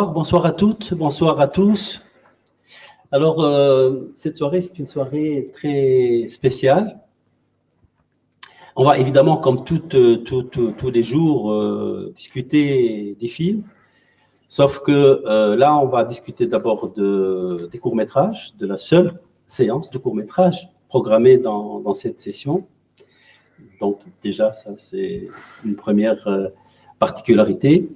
Bonsoir à toutes, bonsoir à tous. Alors, cette soirée, c'est une soirée très spéciale. On va évidemment, comme tous les jours, discuter des films. Sauf que là, on va discuter d'abord des courts-métrages, de la seule séance de courts-métrages programmée dans cette session. Donc, déjà, ça, c'est une première particularité.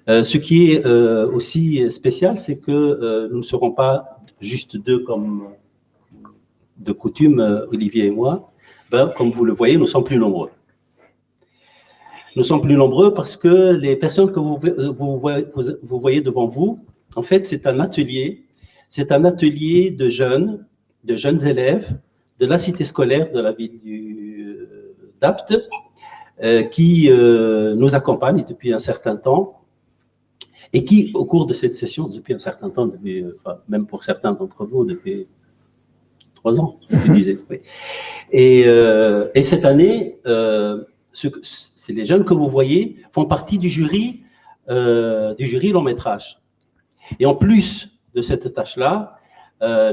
Ce qui est aussi spécial, c'est que nous ne serons pas juste deux comme de coutume, Olivier et moi. Comme vous le voyez, nous sommes plus nombreux. Nous sommes plus nombreux parce que les personnes que vous voyez devant vous, en fait, c'est un atelier de jeunes élèves de la cité scolaire de la ville d'Apt qui nous accompagnent depuis un certain temps et qui, au cours de cette session, depuis un certain temps, même pour certains d'entre vous, depuis 3 ans, je disais. Oui. Et cette année, c'est les jeunes que vous voyez font partie du jury long métrage. Et en plus de cette tâche-là,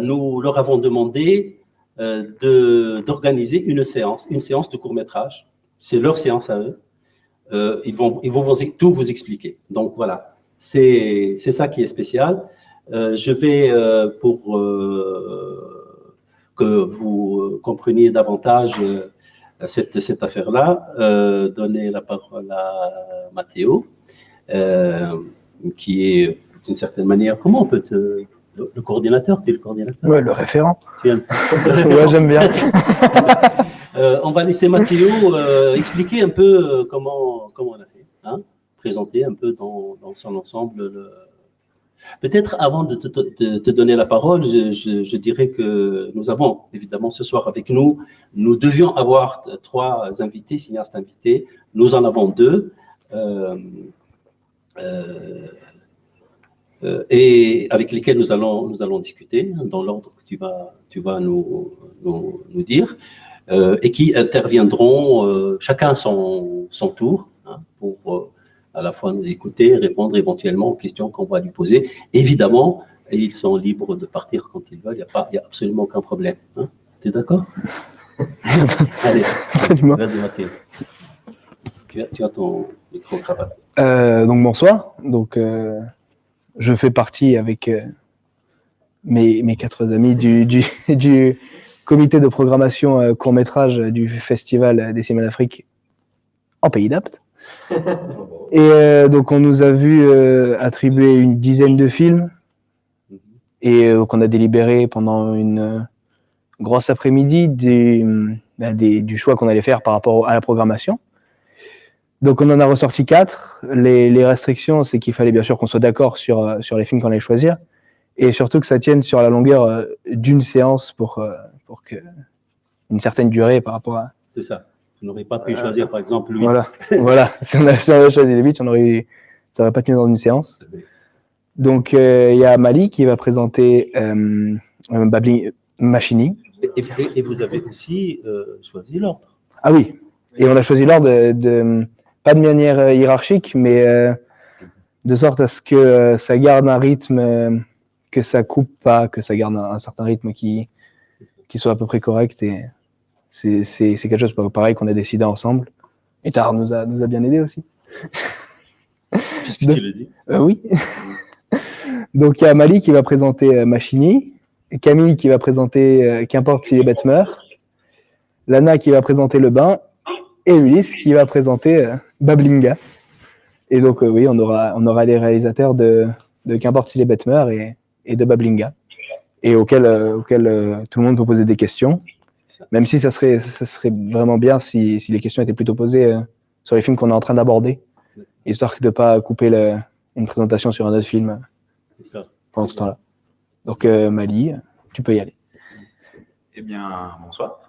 nous leur avons demandé d'organiser une séance de court métrage. C'est leur séance à eux. Ils vont tout vous expliquer. Donc voilà, c'est ça qui est spécial. Je vais, pour que vous compreniez davantage cette affaire-là, donner la parole à Mathéo, qui est d'une certaine manière, comment on peut le coordinateur, tu es le coordinateur? Ouais, le référent. Tu aimes ça? Ouais, j'aime bien. On va laisser Mathéo expliquer un peu comment on a fait, hein, présenter un peu dans son ensemble. Peut-être avant de te donner la parole, je dirais que nous avons évidemment ce soir avec nous devions avoir 3 invités, cinéastes invités. Nous en avons 2. Et avec lesquels nous allons discuter dans l'ordre que tu vas nous dire, et qui interviendront chacun son tour, hein, pour à la fois nous écouter, répondre éventuellement aux questions qu'on va lui poser. Évidemment, ils sont libres de partir quand ils veulent, il y a absolument aucun problème. Hein. Tu es d'accord? Allez, absolument. Vas-y Mathieu. Tu as ton micro-cravate. Donc bonsoir. Donc je fais partie avec mes 4 amis du comité de programmation court-métrage du Festival des cinémas d'Afrique en Pays d'Apt. Et donc on nous a vu attribuer une dizaine de films et qu'on a délibéré pendant une grosse après-midi du choix qu'on allait faire par rapport à la programmation. Donc on en a ressorti 4. Les restrictions, c'est qu'il fallait bien sûr qu'on soit d'accord sur les films qu'on allait choisir et surtout que ça tienne sur la longueur d'une séance pour que une certaine durée par rapport à... C'est ça. Tu n'aurais pas pu choisir, par exemple, 8. Voilà. Si on avait choisi les 8, ça n'aurait pas tenu dans une séance. Donc, il y a Mali qui va présenter Babli Machini. Et vous avez aussi choisi l'ordre. Ah oui. Et on a choisi l'ordre pas de manière hiérarchique, mais de sorte à ce que ça garde un rythme, que ça coupe pas, que ça garde un certain rythme qui soit à peu près correct. Et c'est quelque chose pareil qu'on a décidé ensemble. Et Tar nous a bien aidé aussi. Puisque tu l'as dit. Oui. Donc il y a Mali qui va présenter Machini, Camille qui va présenter Qu'importe si les bêtes meurent, Lana qui va présenter Le Bain, et Ulysse qui va présenter Bablinga. Et donc oui, on aura les réalisateurs de Qu'importe si les bêtes meurent et de Bablinga, et auquel tout le monde peut poser des questions, même si ça serait vraiment bien si les questions étaient plutôt posées sur les films qu'on est en train d'aborder, histoire de ne pas couper une présentation sur un autre film pendant ce temps-là. Donc Mali, tu peux y aller. Eh bien, bonsoir.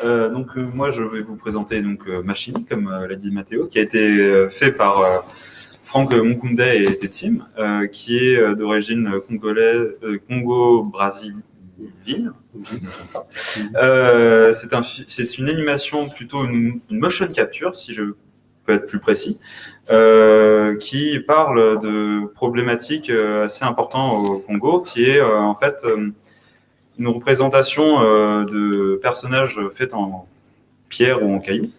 Moi, je vais vous présenter Machini, comme l'a dit Mathéo, qui a été fait par Franck Mukunda et Tetsim, qui est d'origine congolaise, Congo-Brazzaville. C'est une animation, plutôt une motion capture, si je peux être plus précis, qui parle de problématiques assez importantes au Congo, qui est en fait une représentation de personnages faits en pierre ou en caillou,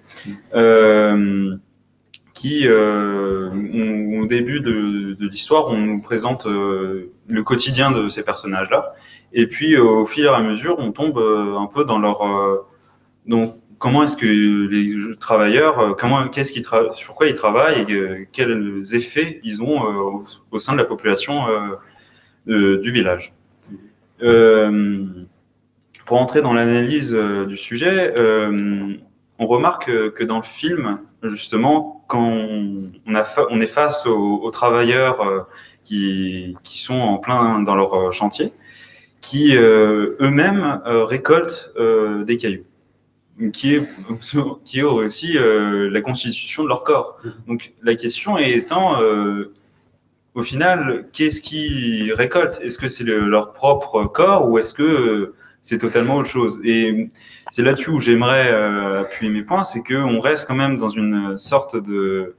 qui, au début de l'histoire, on nous présente le quotidien de ces personnages-là, et puis au fur et à mesure, on tombe un peu dans leur... donc, comment est-ce que les travailleurs, sur quoi ils travaillent et quels effets ils ont au sein de la population du village. Pour entrer dans l'analyse du sujet, on remarque que dans le film, justement, quand on est face aux travailleurs qui sont en plein dans leur chantier, qui eux-mêmes récoltent des cailloux, qui est aussi la constitution de leur corps. Donc la question étant, au final, qu'est-ce qu'ils récoltent? Est-ce que c'est leur propre corps ou est-ce que c'est totalement autre chose? Et c'est là-dessus où j'aimerais appuyer mes points, c'est qu'on reste quand même dans une sorte de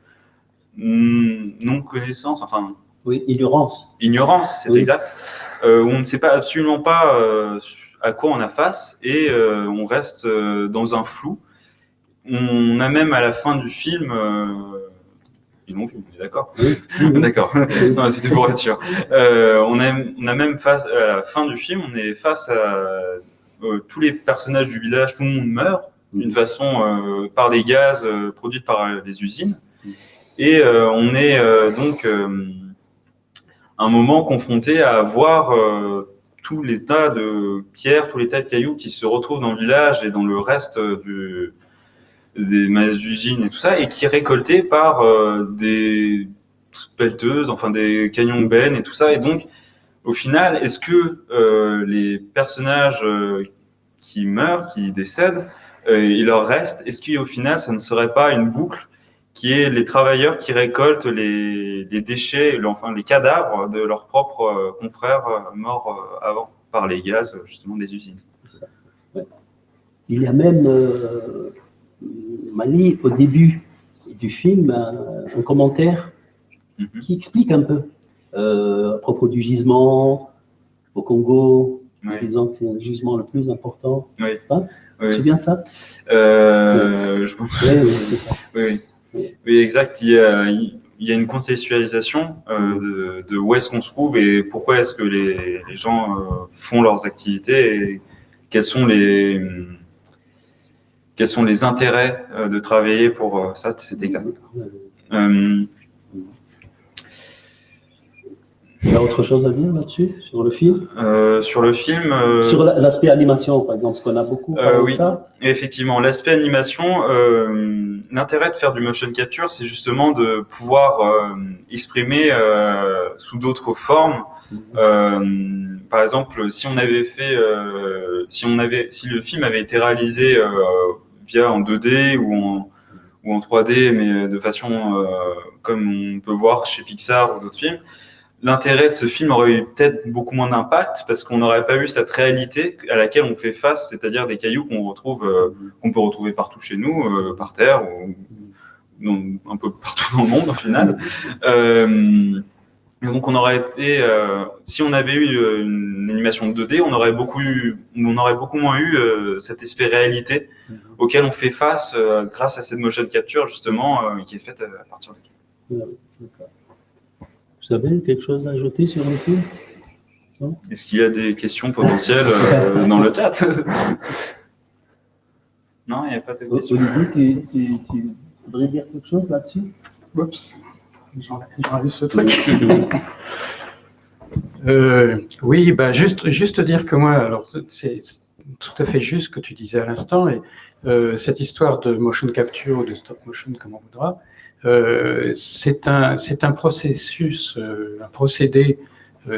non-connaissance, enfin... Oui, ignorance. Ignorance, c'est exact. Où on ne sait pas absolument pas à quoi on a face et on reste dans un flou. On a même à la fin du film... Ils l'ont vu, on est d'accord. Oui. D'accord. Non, c'était pour être sûr. On a même à la fin du film, on est face à tous les personnages du village, tout le monde meurt d'une façon par les gaz produits par les usines. Et on est donc un moment confronté à voir tous les tas de pierres, tous les tas de cailloux qui se retrouvent dans le village et dans le reste des usines et tout ça, et qui est récolté par des pelleteuses, enfin des camions de benne et tout ça. Et donc, au final, est-ce que les personnages qui meurent, qui décèdent, il leur reste, est-ce qu'au final, ça ne serait pas une boucle qui est les travailleurs qui récoltent les déchets, enfin les cadavres de leurs propres confrères morts avant par les gaz, justement, des usines. Ouais. Il y a même Mali, au début du film, un commentaire qui explique un peu à propos du gisement au Congo, disant que c'est un gisement le plus important. Oui. Tu te souviens de ça? Je pense. Oui, c'est ça. Oui, exact. Il y a une contextualisation de où est-ce qu'on se trouve et pourquoi est-ce que les gens font leurs activités et quels sont les intérêts de travailler pour ça. C'est exact. Il y a autre chose à dire là-dessus, sur le film? Sur le film... Sur l'aspect animation, par exemple, parce qu'on a beaucoup parlé de ça. Effectivement, l'aspect animation, l'intérêt de faire du motion capture, c'est justement de pouvoir exprimer sous d'autres formes. Par exemple, si le film avait été réalisé via en 2D ou en 3D, mais de façon comme on peut voir chez Pixar ou d'autres films, l'intérêt de ce film aurait eu peut-être beaucoup moins d'impact parce qu'on n'aurait pas eu cette réalité à laquelle on fait face, c'est-à-dire des cailloux qu'on peut retrouver partout chez nous, par terre ou un peu partout dans le monde au final. Et donc on aurait été, si on avait eu une animation 2D, on aurait beaucoup moins eu cet aspect réalité auxquelles on fait face grâce à cette motion capture, justement, qui est faite à partir de... D'accord. Vous avez quelque chose à ajouter sur le film? Est-ce qu'il y a des questions potentielles dans le chat? Non, il n'y a pas de questions. Olivier, tu voudrais dire quelque chose là-dessus? Oups, j'en ai vu ce truc. Oui, bah juste dire que moi, alors c'est tout à fait juste ce que tu disais à l'instant, et cette histoire de motion capture ou de stop motion, comme on voudra, c'est un processus, un procédé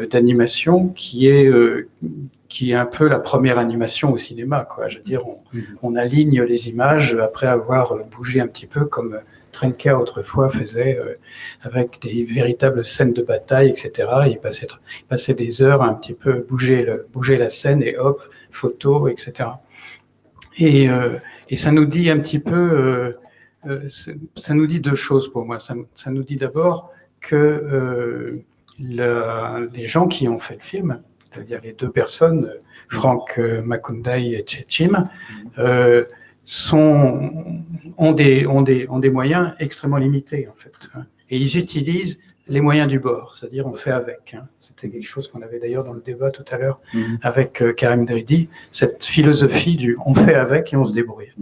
d'animation qui est un peu la première animation au cinéma, quoi. Je veux dire, on aligne les images après avoir bougé un petit peu comme Trenka autrefois faisait avec des véritables scènes de bataille, etc. Il passait des heures à un petit peu bouger la scène et hop, photo, etc. Et ça nous dit un petit peu, ça nous dit deux choses pour moi. Ça nous dit d'abord que les gens qui ont fait le film, c'est-à-dire les deux personnes, Frank Makundai et Chechim, ont des moyens extrêmement limités, en fait. Et ils utilisent les moyens du bord, c'est-à-dire on fait avec. C'était quelque chose qu'on avait d'ailleurs dans le débat tout à l'heure avec Karim Dridi, cette philosophie du on fait avec et on se débrouille.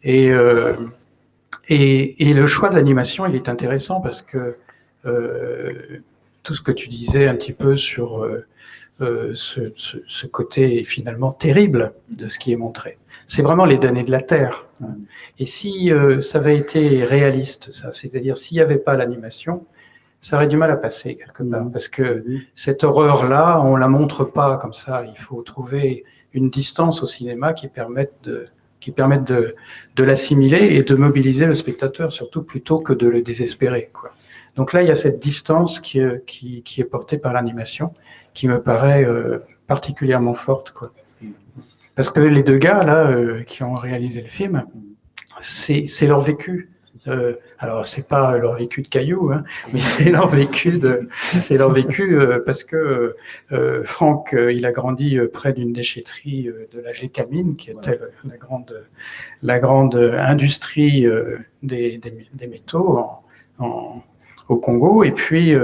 Et le choix de l'animation, il est intéressant parce que tout ce que tu disais un petit peu sur ce côté finalement terrible de ce qui est montré, c'est vraiment les damnés de la Terre. Et si ça avait été réaliste, ça, c'est-à-dire s'il n'y avait pas l'animation, ça aurait du mal à passer quelque part, parce que cette horreur-là, on la montre pas comme ça. Il faut trouver une distance au cinéma qui permette de l'assimiler et de mobiliser le spectateur, surtout plutôt que de le désespérer, quoi. Donc là, il y a cette distance qui est portée par l'animation, qui me paraît particulièrement forte, quoi. Parce que les deux gars là qui ont réalisé le film, c'est leur vécu. Alors c'est pas leur vécu de caillou, mais c'est leur vécu parce que Franck, il a grandi près d'une déchetterie de la Gécamine, qui était la grande industrie des métaux au Congo. Et puis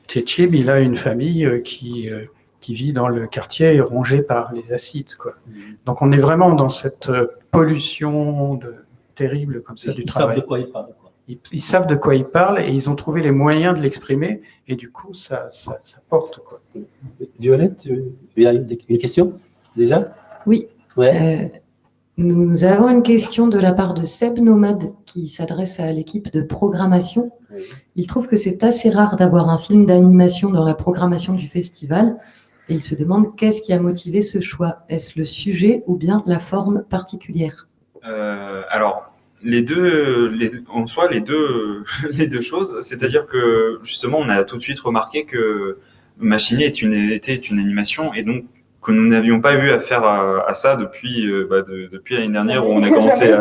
Tchétchib, il a une famille qui vit dans le quartier rongé par les acides, quoi. Donc on est vraiment dans cette pollution terrible comme ça du travail. Ils savent de quoi ils parlent, quoi. Ils savent de quoi ils parlent et ils ont trouvé les moyens de l'exprimer et du coup ça porte, quoi. Violette, il y a une question déjà? Oui. Ouais. Nous avons une question de la part de Seb Nomade qui s'adresse à l'équipe de programmation. Oui. Il trouve que c'est assez rare d'avoir un film d'animation dans la programmation du festival et il se demande qu'est-ce qui a motivé ce choix. Est-ce le sujet ou bien la forme particulière? Alors, les deux choses, c'est-à-dire que justement, on a tout de suite remarqué que Machiné était une animation et donc que nous n'avions pas eu affaire à ça depuis l'année dernière où on a commencé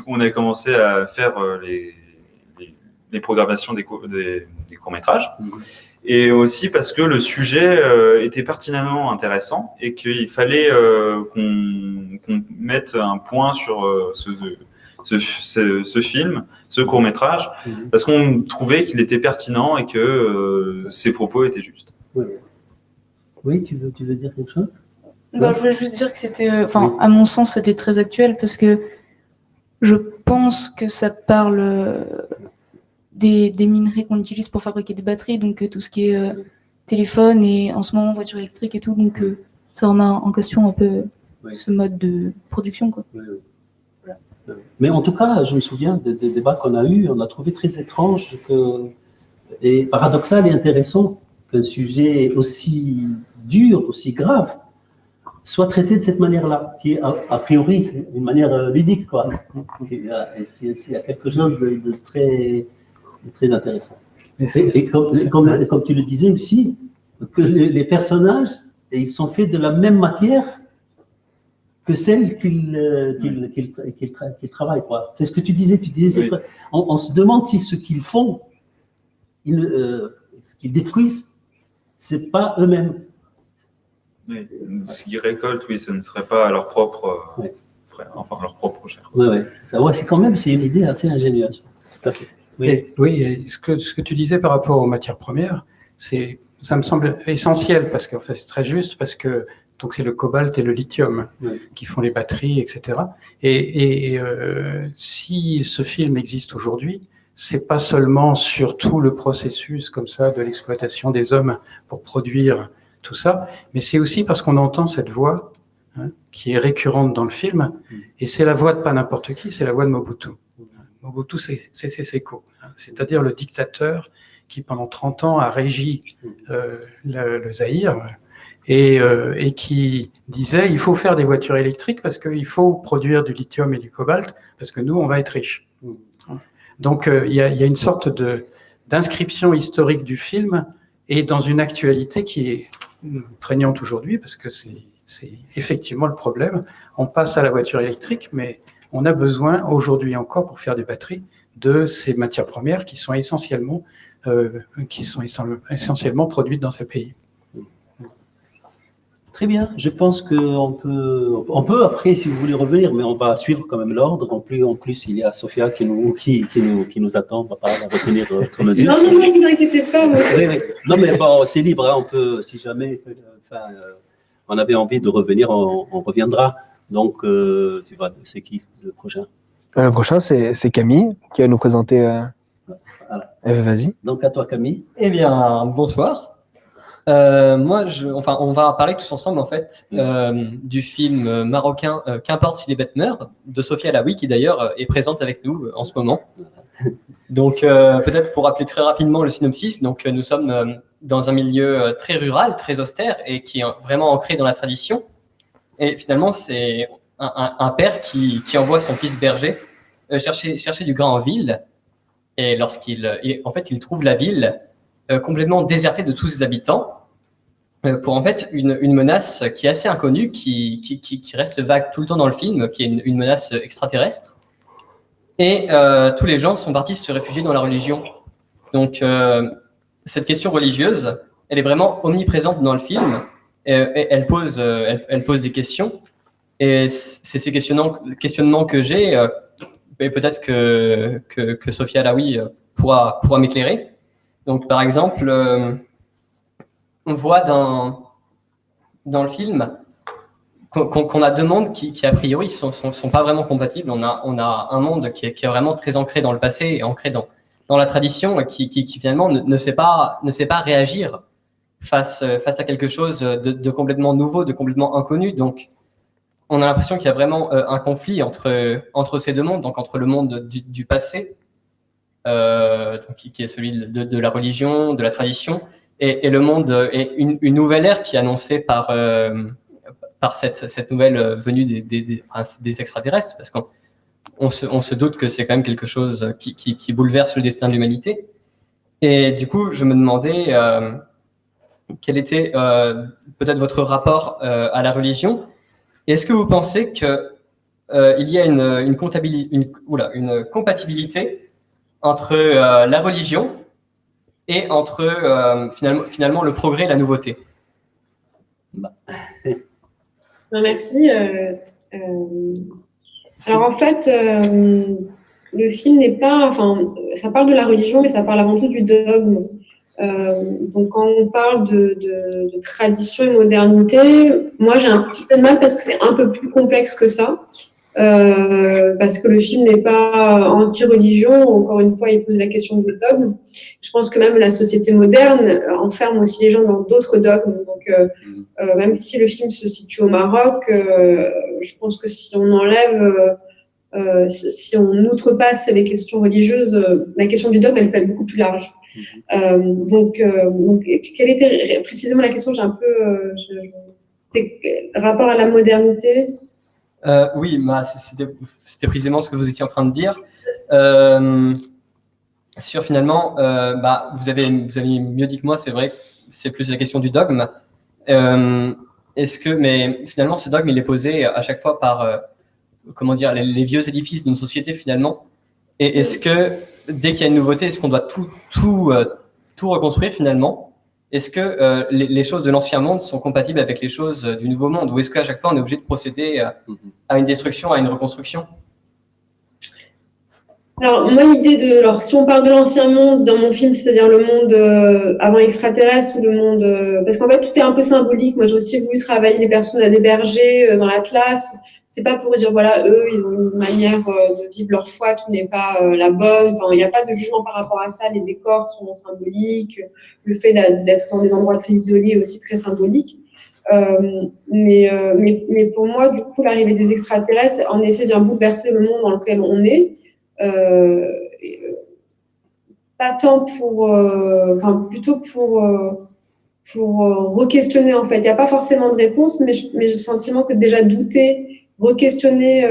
on a commencé à faire les programmations des courts-métrages. Et aussi parce que le sujet était pertinemment intéressant et qu'il fallait qu'on mette un point sur ce film, ce court-métrage, parce qu'on trouvait qu'il était pertinent et que ses propos étaient justes. Oui, tu veux dire quelque chose? Je voulais juste dire que c'était, à mon sens, c'était très actuel parce que je pense que ça parle des minerais qu'on utilise pour fabriquer des batteries, donc tout ce qui est téléphone et en ce moment voiture électrique et tout, donc ça remet en question un peu ce mode de production, quoi. Voilà. Mais en tout cas, je me souviens des débats qu'on a eus, on a trouvé très étrange et paradoxal et intéressant qu'un sujet aussi dur, aussi grave, soit traité de cette manière-là, qui est a priori une manière ludique, quoi. Il y a quelque chose de très intéressant. Et comme tu le disais aussi, que les personnages, ils sont faits de la même matière que celle qu'ils travaillent, quoi. C'est ce que tu disais. Oui. On se demande si ce qu'ils font, ce qu'ils détruisent, c'est pas eux-mêmes. Oui. Ce qu'ils récoltent, oui, ce ne serait pas à leur propre, Ouais. enfin leur propre chair. C'est quand même, c'est une idée assez ingénieuse. Tout à fait. Oui. Et ce que tu disais par rapport aux matières premières, ça me semble essentiel parce qu'en fait c'est très juste parce que donc c'est le cobalt et le lithium Oui. qui font les batteries, etc. Et si ce film existe aujourd'hui, c'est pas seulement sur tout le processus comme ça de l'exploitation des hommes pour produire tout ça, mais c'est aussi parce qu'on entend cette voix qui est récurrente dans le film, et c'est la voix de pas n'importe qui, c'est la voix de Mobutu. Mobutu Sese Seko, c'est-à-dire le dictateur qui pendant 30 ans a régi le Zaïre et qui disait il faut faire des voitures électriques parce qu'il faut produire du lithium et du cobalt parce que nous on va être riches. Donc il y a une sorte d'inscription historique du film et dans une actualité qui est prégnante aujourd'hui parce que c'est effectivement le problème. On passe à la voiture électrique, mais on a besoin aujourd'hui encore pour faire des batteries de ces matières premières qui sont essentiellement produites dans ces pays. Très bien. Je pense qu'on peut après, si vous voulez revenir, mais on va suivre quand même l'ordre. En plus, il y a Sophia qui nous attend. On ne va pas la retenir notre mesure. Non, ne vous inquiétez pas. Oui. Non, mais bon, c'est libre. On peut, si jamais, on avait envie de revenir, on reviendra. Donc, tu vois, c'est qui le prochain? Le prochain, c'est Camille qui va nous présenter. Voilà. Vas-y. Donc, à toi, Camille. Eh bien, bonsoir. On va parler tous ensemble en fait du film marocain Qu'importe si les bêtes meurent de Sophia Alaoui qui d'ailleurs est présente avec nous en ce moment. Donc peut-être pour rappeler très rapidement le synopsis, donc nous sommes dans un milieu très rural, très austère et qui est vraiment ancré dans la tradition. Et finalement c'est un père qui envoie son fils berger chercher du grain en ville et il trouve la ville complètement déserté de tous ses habitants pour en fait une menace qui est assez inconnue, qui reste vague tout le temps dans le film, qui est une menace extraterrestre. Et tous les gens sont partis se réfugier dans la religion. Donc cette question religieuse, elle est vraiment omniprésente dans le film. Et elle pose des questions. Et c'est ces questionnements que j'ai. Et peut-être que Sophia Alaoui pourra m'éclairer. Donc, par exemple, on voit dans le film qu'on a deux mondes qui a priori, sont pas vraiment compatibles. On a un monde qui est vraiment très ancré dans le passé et ancré dans la tradition, qui finalement ne sait pas réagir face à quelque chose de complètement nouveau, de complètement inconnu. Donc, on a l'impression qu'il y a vraiment un conflit entre ces deux mondes, donc entre le monde du passé, donc qui est celui de la religion, de la tradition, et le monde et une nouvelle ère qui est annoncée par cette nouvelle venue des extraterrestres, parce qu'on se doute que c'est quand même quelque chose qui bouleverse le destin de l'humanité. Et du coup, je me demandais quel était peut-être votre rapport à la religion. Est-ce que vous pensez que il y a une compatibilité entre la religion et entre finalement le progrès et la nouveauté? Merci. Alors en fait, le film n'est pas, enfin, ça parle de la religion, mais ça parle avant tout du dogme. Donc quand on parle de tradition et modernité, moi j'ai un petit peu de mal parce que c'est un peu plus complexe que ça. Parce que le film n'est pas anti-religion, encore une fois, il pose la question du dogme. Je pense que même la société moderne enferme aussi les gens dans d'autres dogmes. Donc, même si le film se situe au Maroc, je pense que si on enlève, si on outrepasse les questions religieuses, la question du dogme, elle peut être beaucoup plus large. Donc, quelle était précisément la question? J'ai un peu rapport à la modernité. Oui, c'était précisément ce que vous étiez en train de dire. Sur finalement, vous avez mieux dit que moi, c'est vrai, c'est plus la question du dogme. Mais finalement, ce dogme, il est posé à chaque fois par, les vieux édifices d'une société finalement. Et est-ce que dès qu'il y a une nouveauté, est-ce qu'on doit tout reconstruire finalement? est-ce que les choses de l'ancien monde sont compatibles avec les choses du nouveau monde, ou est-ce qu'à chaque fois on est obligé de procéder à une destruction, à une reconstruction? Alors, moi, alors, si on parle de l'ancien monde dans mon film, c'est-à-dire le monde avant extraterrestre ou le monde, parce qu'en fait, tout est un peu symbolique. Moi, j'ai aussi voulu travailler les personnes à des bergers dans l'Atlas. C'est pas pour dire, voilà, eux, ils ont une manière de vivre leur foi qui n'est pas la bonne. Enfin, il n'y a pas de jugement par rapport à ça. Les décors sont symboliques. Le fait d'être dans des endroits très isolés est aussi très symbolique. Mais pour moi, du coup, l'arrivée des extraterrestres, en effet, vient bouleverser le monde dans lequel on est. Pas tant plutôt pour re-questionner en fait. Il n'y a pas forcément de réponse, mais j'ai le sentiment que déjà douter, re-questionner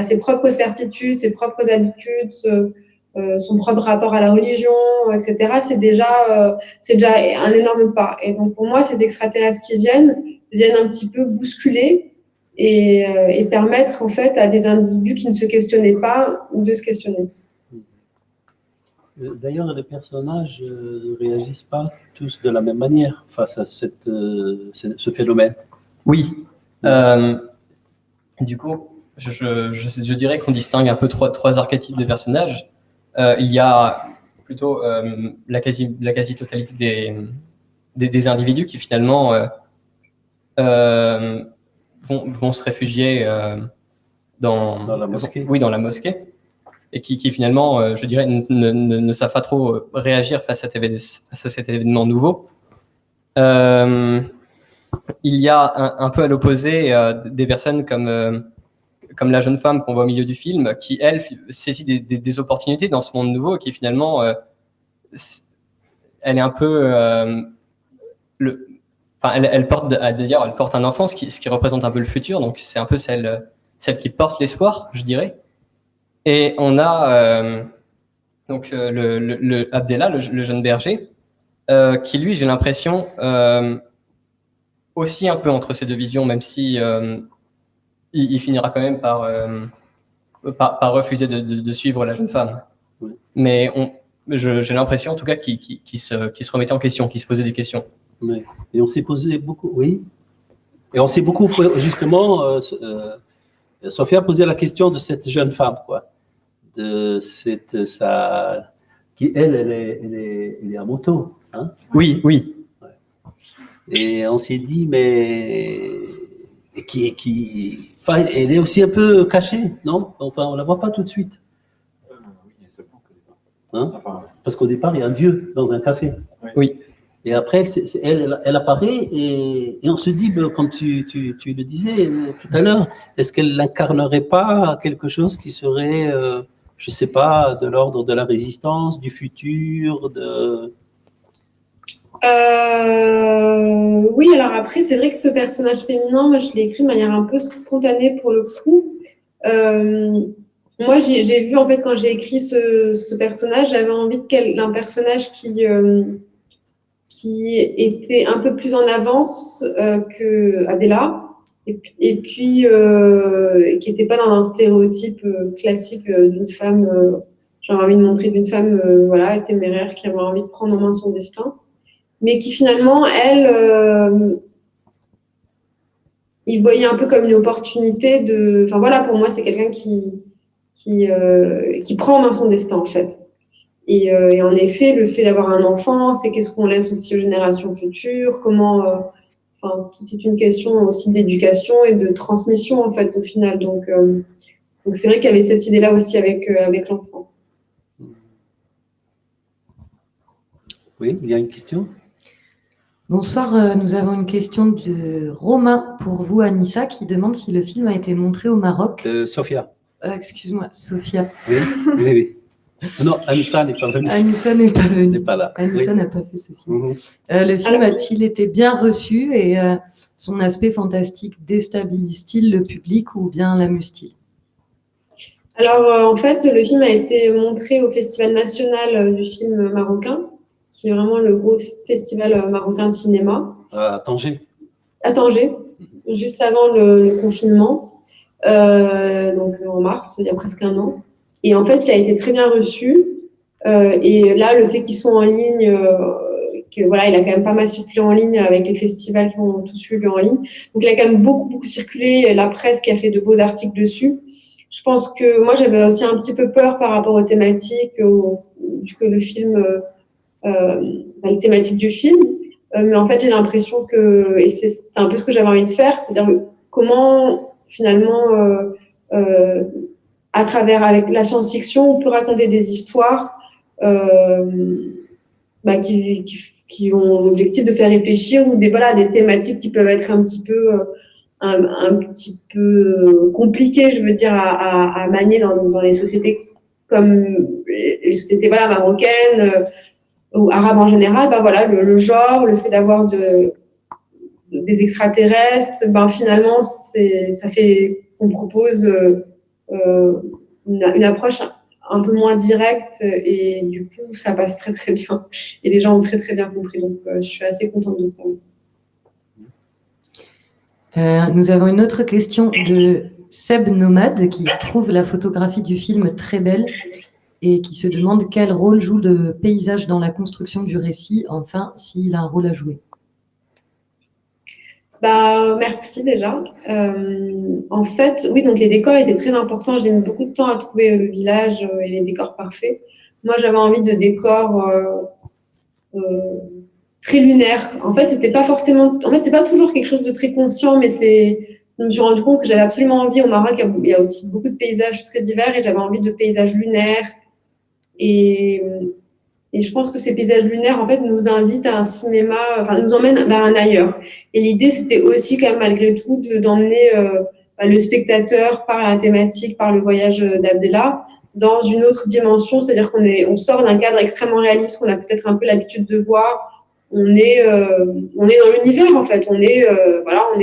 ses propres certitudes, ses propres habitudes, son propre rapport à la religion, etc. C'est déjà un énorme pas. Et donc pour moi, ces extraterrestres qui viennent un petit peu bousculer et permettre en fait à des individus qui ne se questionnaient pas de se questionner. D'ailleurs, les personnages ne réagissent pas tous de la même manière face à ce phénomène. Oui. Du coup, je dirais qu'on distingue un peu trois archétypes de personnages. Il y a plutôt la quasi-totalité des individus qui finalement vont se réfugier dans la mosquée. Oui, dans la mosquée, et qui finalement, je dirais, ne savent pas trop réagir face à cet événement nouveau. Il y a un peu à l'opposé des personnes comme la jeune femme qu'on voit au milieu du film, qui, elle, saisit des opportunités dans ce monde nouveau, qui finalement, elle est un peu... elle porte un enfant, ce qui représente un peu le futur, donc c'est un peu celle qui porte l'espoir, je dirais. Et on a donc le Abdallah, le jeune berger, qui lui, j'ai l'impression, aussi un peu entre ces deux visions, même si il finira quand même par refuser de suivre la jeune femme. Oui. Mais j'ai l'impression, en tout cas, qu'il se remettait en question, qu'il se posait des questions. Oui. Et on s'est posé beaucoup, oui. Et on s'est beaucoup, justement, Sophia a posé la question de cette jeune femme, quoi. Qui, elle est à moto. Hein? Oui, oui. Ouais. Et on s'est dit, mais enfin, elle est aussi un peu cachée, non? Enfin, on la voit pas tout de suite. Oui, c'est bon que Hein? enfin, Parce qu'au départ, il y a un vieux dans un café. Oui. Et après, elle apparaît et on se dit, comme tu le disais tout à l'heure, est-ce qu'elle n'incarnerait pas quelque chose qui serait, je ne sais pas, de l'ordre de la résistance, du futur, Oui, alors après, c'est vrai que ce personnage féminin, moi, je l'ai écrit de manière un peu spontanée pour le coup. Moi, j'ai vu, en fait, quand j'ai écrit ce personnage, j'avais envie d'un personnage qui était un peu plus en avance que Adela, et puis qui n'était pas dans un stéréotype classique d'une femme, j'avais envie de montrer d'une femme voilà, téméraire qui avait envie de prendre en main son destin, mais qui finalement, elle, il voyait un peu comme une opportunité de... Enfin voilà, pour moi, c'est quelqu'un qui prend en main son destin, en fait. Et en effet, le fait d'avoir un enfant, c'est qu'est-ce qu'on laisse aussi aux générations futures, comment... Enfin, tout est une question aussi d'éducation et de transmission, en fait, au final. Donc c'est vrai qu'il y avait cette idée-là aussi avec l'enfant. Oui, il y a une question? Bonsoir, nous avons une question de Romain pour vous, Anissa, qui demande si le film a été montré au Maroc. Sophia. Excuse-moi, Sophia. Oui, oui, oui. Non, Anissa n'est pas venue. Anissa n'est pas venue. N'est pas là. Anissa Oui. n'a pas fait ce film. Mhm. Le film a-t-il été bien reçu et son aspect fantastique déstabilise-t-il le public ou bien l'amuse-t-il? Alors, en fait, le film a été montré au Festival national du film marocain, qui est vraiment le gros festival marocain de cinéma. À Tanger. À Tanger, juste avant le confinement, donc en mars, il y a presque un an. Et en fait, il a été très bien reçu. Et là, le fait qu'ils soient en ligne que voilà, il a quand même pas mal circulé en ligne avec les festivals qui ont tous eu lieu en ligne. Donc il a quand même beaucoup circulé, la presse qui a fait de beaux articles dessus. Je pense que moi j'avais aussi un petit peu peur par rapport aux thématiques, que le film, les thématiques du film. Mais en fait j'ai l'impression que, et c'est un peu ce que j'avais envie de faire, c'est-à-dire comment finalement à travers avec la science-fiction on peut raconter des histoires qui ont l'objectif de faire réfléchir ou des thématiques qui peuvent être un petit peu compliquées, je veux dire, à manier dans les sociétés comme les sociétés marocaines ou arabes en général. Le genre, le fait d'avoir des extraterrestres, finalement ça fait qu'on propose une approche un peu moins directe et du coup ça passe très très bien et les gens ont très très bien compris, donc je suis assez contente de ça. Nous avons une autre question de Seb Nomade qui trouve la photographie du film très belle et qui se demande quel rôle joue le paysage dans la construction du récit, enfin s'il a un rôle à jouer. Merci déjà. En fait, oui, donc les décors étaient très importants. J'ai mis beaucoup de temps à trouver le village et les décors parfaits. Moi, j'avais envie de décors très lunaires. En fait, c'était pas forcément. En fait, c'est pas toujours quelque chose de très conscient, mais je me suis rendu compte que j'avais absolument envie. Au Maroc, il y a aussi beaucoup de paysages très divers et j'avais envie de paysages lunaires. Et je pense que ces paysages lunaires, en fait, nous invitent à un cinéma, nous emmènent vers un ailleurs. Et l'idée, c'était aussi, quand même, malgré tout, d'emmener le spectateur par la thématique, par le voyage d'Abdallah, dans une autre dimension. C'est-à-dire on sort d'un cadre extrêmement réaliste qu'on a peut-être un peu l'habitude de voir. On est dans l'univers, en fait. On est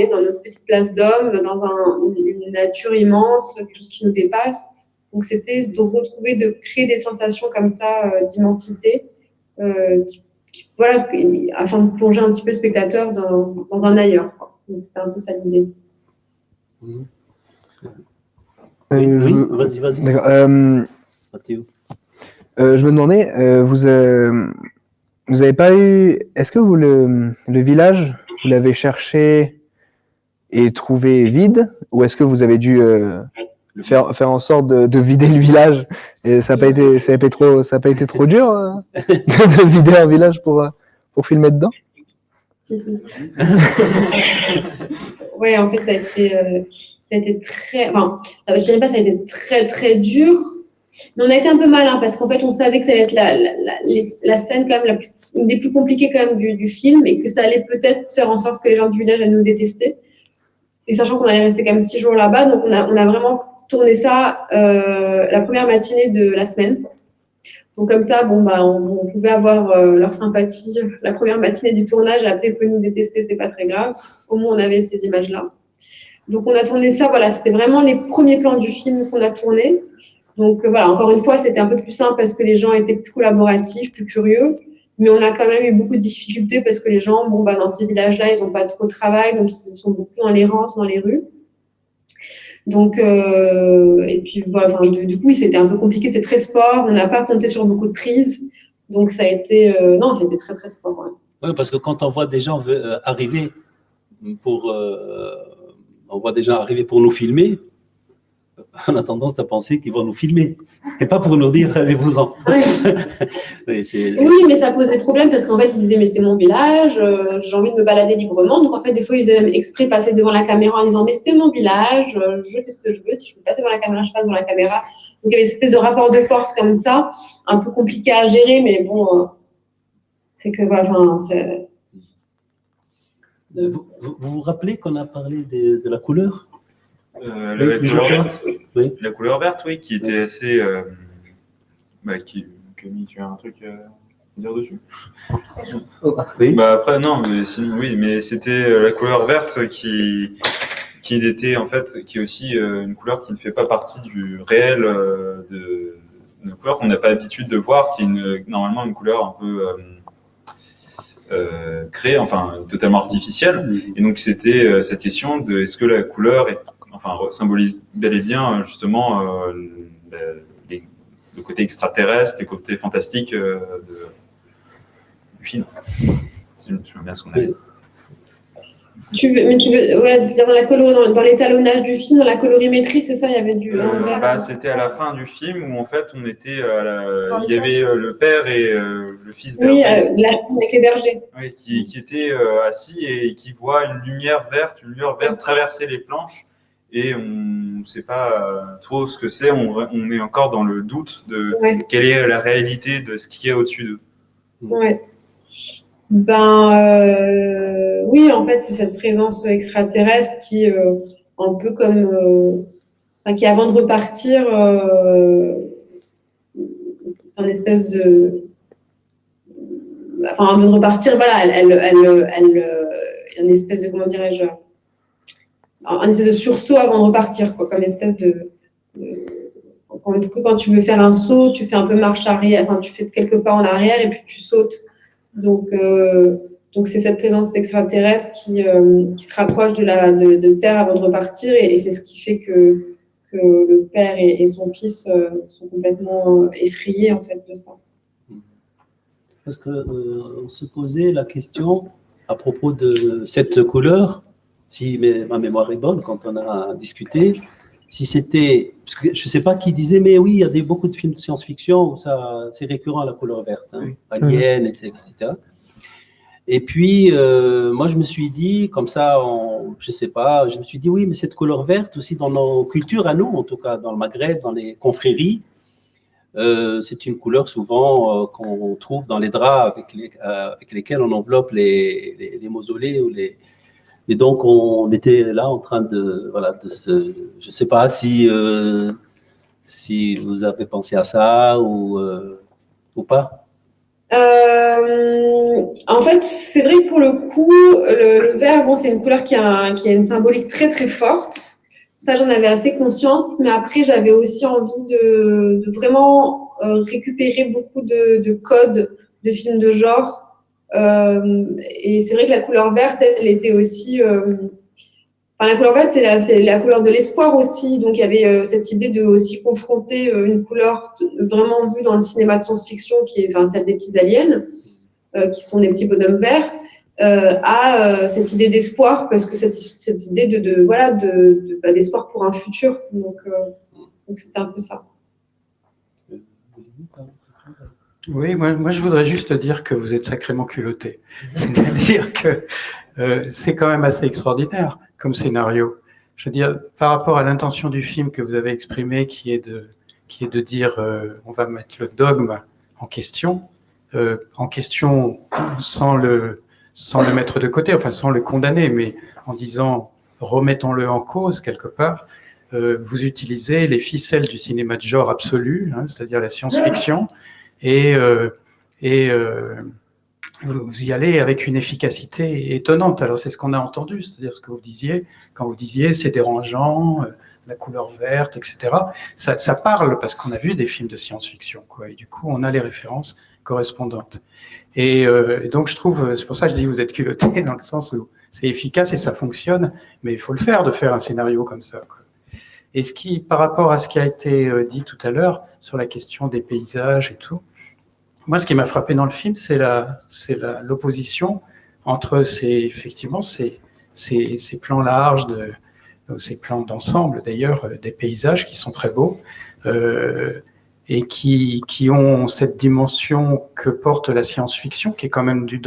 dans notre petite place d'homme, dans une nature immense, quelque chose qui nous dépasse. Donc, c'était de créer des sensations comme ça, d'immensité, afin de plonger un petit peu le spectateur dans un ailleurs. Donc, c'était un peu ça l'idée. Oui, vas-y. D'accord. Mathéo. Je me demandais, vous avez pas eu. Est-ce que vous le village, vous l'avez cherché et trouvé vide, ou est-ce que vous avez dû faire en sorte de vider le village et ça n'a pas été trop dur de vider un village pour filmer dedans? Si. Ouais, en fait, ça a été très. Enfin, je dirais pas ça a été très très dur, mais on a été un peu malin parce qu'en fait, on savait que ça allait être la scène quand même une des plus compliquées quand même du film et que ça allait peut-être faire en sorte que les gens du village allaient nous détester. Et sachant qu'on allait rester quand même 6 jours là-bas, donc on a vraiment tourné ça la première matinée de la semaine. Donc comme ça, on pouvait avoir leur sympathie la première matinée du tournage. Après, ils pouvaient nous détester, c'est pas très grave. Au moins, on avait ces images-là. Donc on a tourné ça. Voilà, c'était vraiment les premiers plans du film qu'on a tourné. Donc encore une fois, c'était un peu plus simple parce que les gens étaient plus collaboratifs, plus curieux. Mais on a quand même eu beaucoup de difficultés parce que les gens, dans ces villages-là, ils n'ont pas trop de travail, donc ils sont beaucoup en errance dans les rues. Donc, et puis du coup, c'était un peu compliqué, c'était très sport, on n'a pas compté sur beaucoup de prises, donc ça a été, c'était très très sport. Ouais. Oui, parce que quand on voit des gens arriver pour nous filmer, on a tendance à penser qu'ils vont nous filmer et pas pour nous dire allez-vous-en. Oui. Oui, mais ça posait problème parce qu'en fait ils disaient mais c'est mon village, j'ai envie de me balader librement, donc en fait des fois ils faisaient même exprès passer devant la caméra en disant mais c'est mon village, je fais ce que je veux, si je veux passer devant la caméra je passe devant la caméra. Donc il y avait cette espèce de rapport de force comme ça, un peu compliqué à gérer, mais bon, c'est que c'est... Vous vous rappelez qu'on a parlé de la couleur? La couleur verte, oui, qui était assez. Camille, tu as un truc à dire dessus? Oui. Après, non, mais sinon, oui, mais c'était la couleur verte qui était en fait, qui est aussi une couleur qui ne fait pas partie du réel de une couleur qu'on n'a pas l'habitude de voir, qui est normalement une couleur un peu créée, enfin totalement artificielle. Et donc c'était cette question de est-ce que la couleur symbolise bel et bien justement le côté extraterrestre, le côté fantastique film. Si je me souviens bien ce qu'on a dit. Mais tu veux ouais, dire dans l'étalonnage du film, dans la colorimétrie, c'est ça, il y avait du. C'était à la fin du film où en fait on était il y avait le père et le fils berger. Oui, la scène avec les bergers. Oui, qui étaient assis et qui voient une lumière verte traverser les planches. Et on ne sait pas trop ce que c'est. On est encore dans le doute de quelle est la réalité de ce qu'il y a au-dessus d'eux. Ouais. Oui, en fait, c'est cette présence extraterrestre qui, un peu comme, qui avant de repartir, une espèce de, avant de repartir, voilà, une espèce de, comment dirais-je, un espèce de sursaut avant de repartir, quoi, comme une espèce quand tu veux faire un saut, tu fais un peu marche arrière, enfin, tu fais quelques pas en arrière et puis tu sautes. Donc c'est cette présence extraterrestre qui se rapproche de Terre avant de repartir et c'est ce qui fait que le père et son fils sont complètement effrayés en fait de ça. Parce que on se posait la question à propos de cette couleur, si ma mémoire est bonne quand on a discuté, si c'était, parce que je ne sais pas qui disait, mais oui, il y a beaucoup de films de science-fiction où c'est récurrent la couleur verte, hein, oui. Alien, etc. Et puis, moi, je me suis dit, comme ça, je ne sais pas, je me suis dit, oui, mais cette couleur verte aussi dans nos cultures, à nous, en tout cas, dans le Maghreb, dans les confréries, c'est une couleur souvent qu'on trouve dans les draps avec lesquels on enveloppe les mausolées ou les... Et donc, on était là en train de je ne sais pas si vous avez pensé à ça ou pas. En fait, c'est vrai que pour le coup, le vert, bon, c'est une couleur qui a une symbolique très très forte. Ça, j'en avais assez conscience, mais après, j'avais aussi envie de vraiment récupérer beaucoup de codes de films de genre. Et c'est vrai que la couleur verte, elle était aussi. La couleur verte, c'est la couleur de l'espoir aussi. Donc, il y avait cette idée de aussi confronter une couleur vraiment vue dans le cinéma de science-fiction, qui est celle des petits aliens, qui sont des petits bonhommes verts, à cette idée d'espoir, parce que cette idée d'espoir pour un futur. Donc c'était un peu ça. Oui, moi je voudrais juste dire que vous êtes sacrément culotté. C'est-à-dire que c'est quand même assez extraordinaire comme scénario. Je veux dire, par rapport à l'intention du film que vous avez exprimée, qui est de dire on va mettre le dogme en question sans le mettre de côté, enfin sans le condamner, mais en disant remettons-le en cause quelque part. Vous utilisez les ficelles du cinéma de genre absolu, hein, c'est-à-dire la science-fiction. Et vous y allez avec une efficacité étonnante. Alors c'est ce qu'on a entendu, c'est-à-dire ce que vous disiez quand vous disiez c'est dérangeant, la couleur verte, etc. Ça parle parce qu'on a vu des films de science-fiction, quoi. Et du coup on a les références correspondantes. Et donc je trouve, c'est pour ça que je dis vous êtes culotté dans le sens où c'est efficace et ça fonctionne, mais il faut le faire de faire un scénario comme ça, quoi. Et par rapport à ce qui a été dit tout à l'heure sur la question des paysages et tout. Moi, ce qui m'a frappé dans le film, c'est l'opposition entre ces plans larges, ces plans d'ensemble d'ailleurs, des paysages qui sont très beaux et qui ont cette dimension que porte la science-fiction, qui est quand même du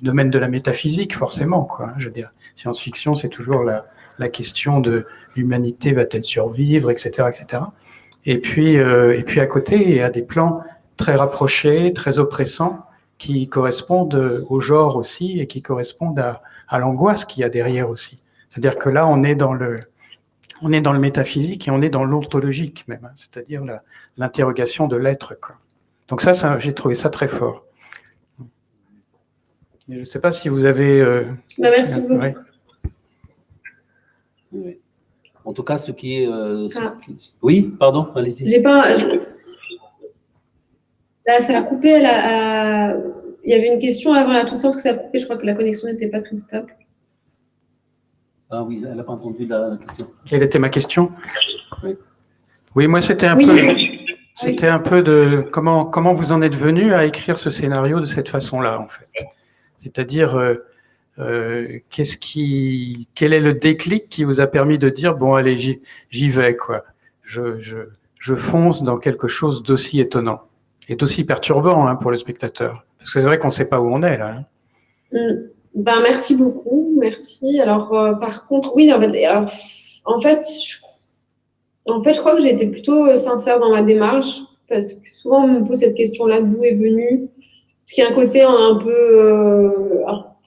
domaine de la métaphysique, forcément, quoi. Je veux dire, science-fiction, c'est toujours la question de l'humanité va-t-elle survivre, etc., etc. Et puis à côté, il y a des plans très rapprochés, très oppressants, qui correspondent au genre aussi et qui correspondent à l'angoisse qu'il y a derrière aussi. C'est-à-dire que là, on est dans le métaphysique et on est dans l'ontologique même, hein, c'est-à-dire l'interrogation de l'être, quoi. Donc ça, j'ai trouvé ça très fort. Je ne sais pas si vous avez... merci beaucoup. Ouais. Oui. En tout cas, ce qui est... Oui, pardon, allez-y. Là, ça a coupé. Il y avait une question avant la toute simple que ça a coupé. Je crois que la connexion n'était pas très stable. Ah oui, elle n'a pas entendu la question. Quelle était ma question? Oui. Oui, moi, c'était un C'était un peu de comment vous en êtes venu à écrire ce scénario de cette façon-là, en fait. C'est-à-dire, quel est le déclic qui vous a permis de dire bon, allez, j'y vais, quoi. Je fonce dans quelque chose d'aussi étonnant et d'aussi perturbant, hein, pour le spectateur. Parce que c'est vrai qu'on ne sait pas où on est, là. Hein. Ben, merci beaucoup, merci. Alors, par contre, oui, en fait, je crois que j'ai été plutôt sincère dans ma démarche, parce que souvent on me pose cette question-là, d'où est venue, parce qu'il y a un côté un peu,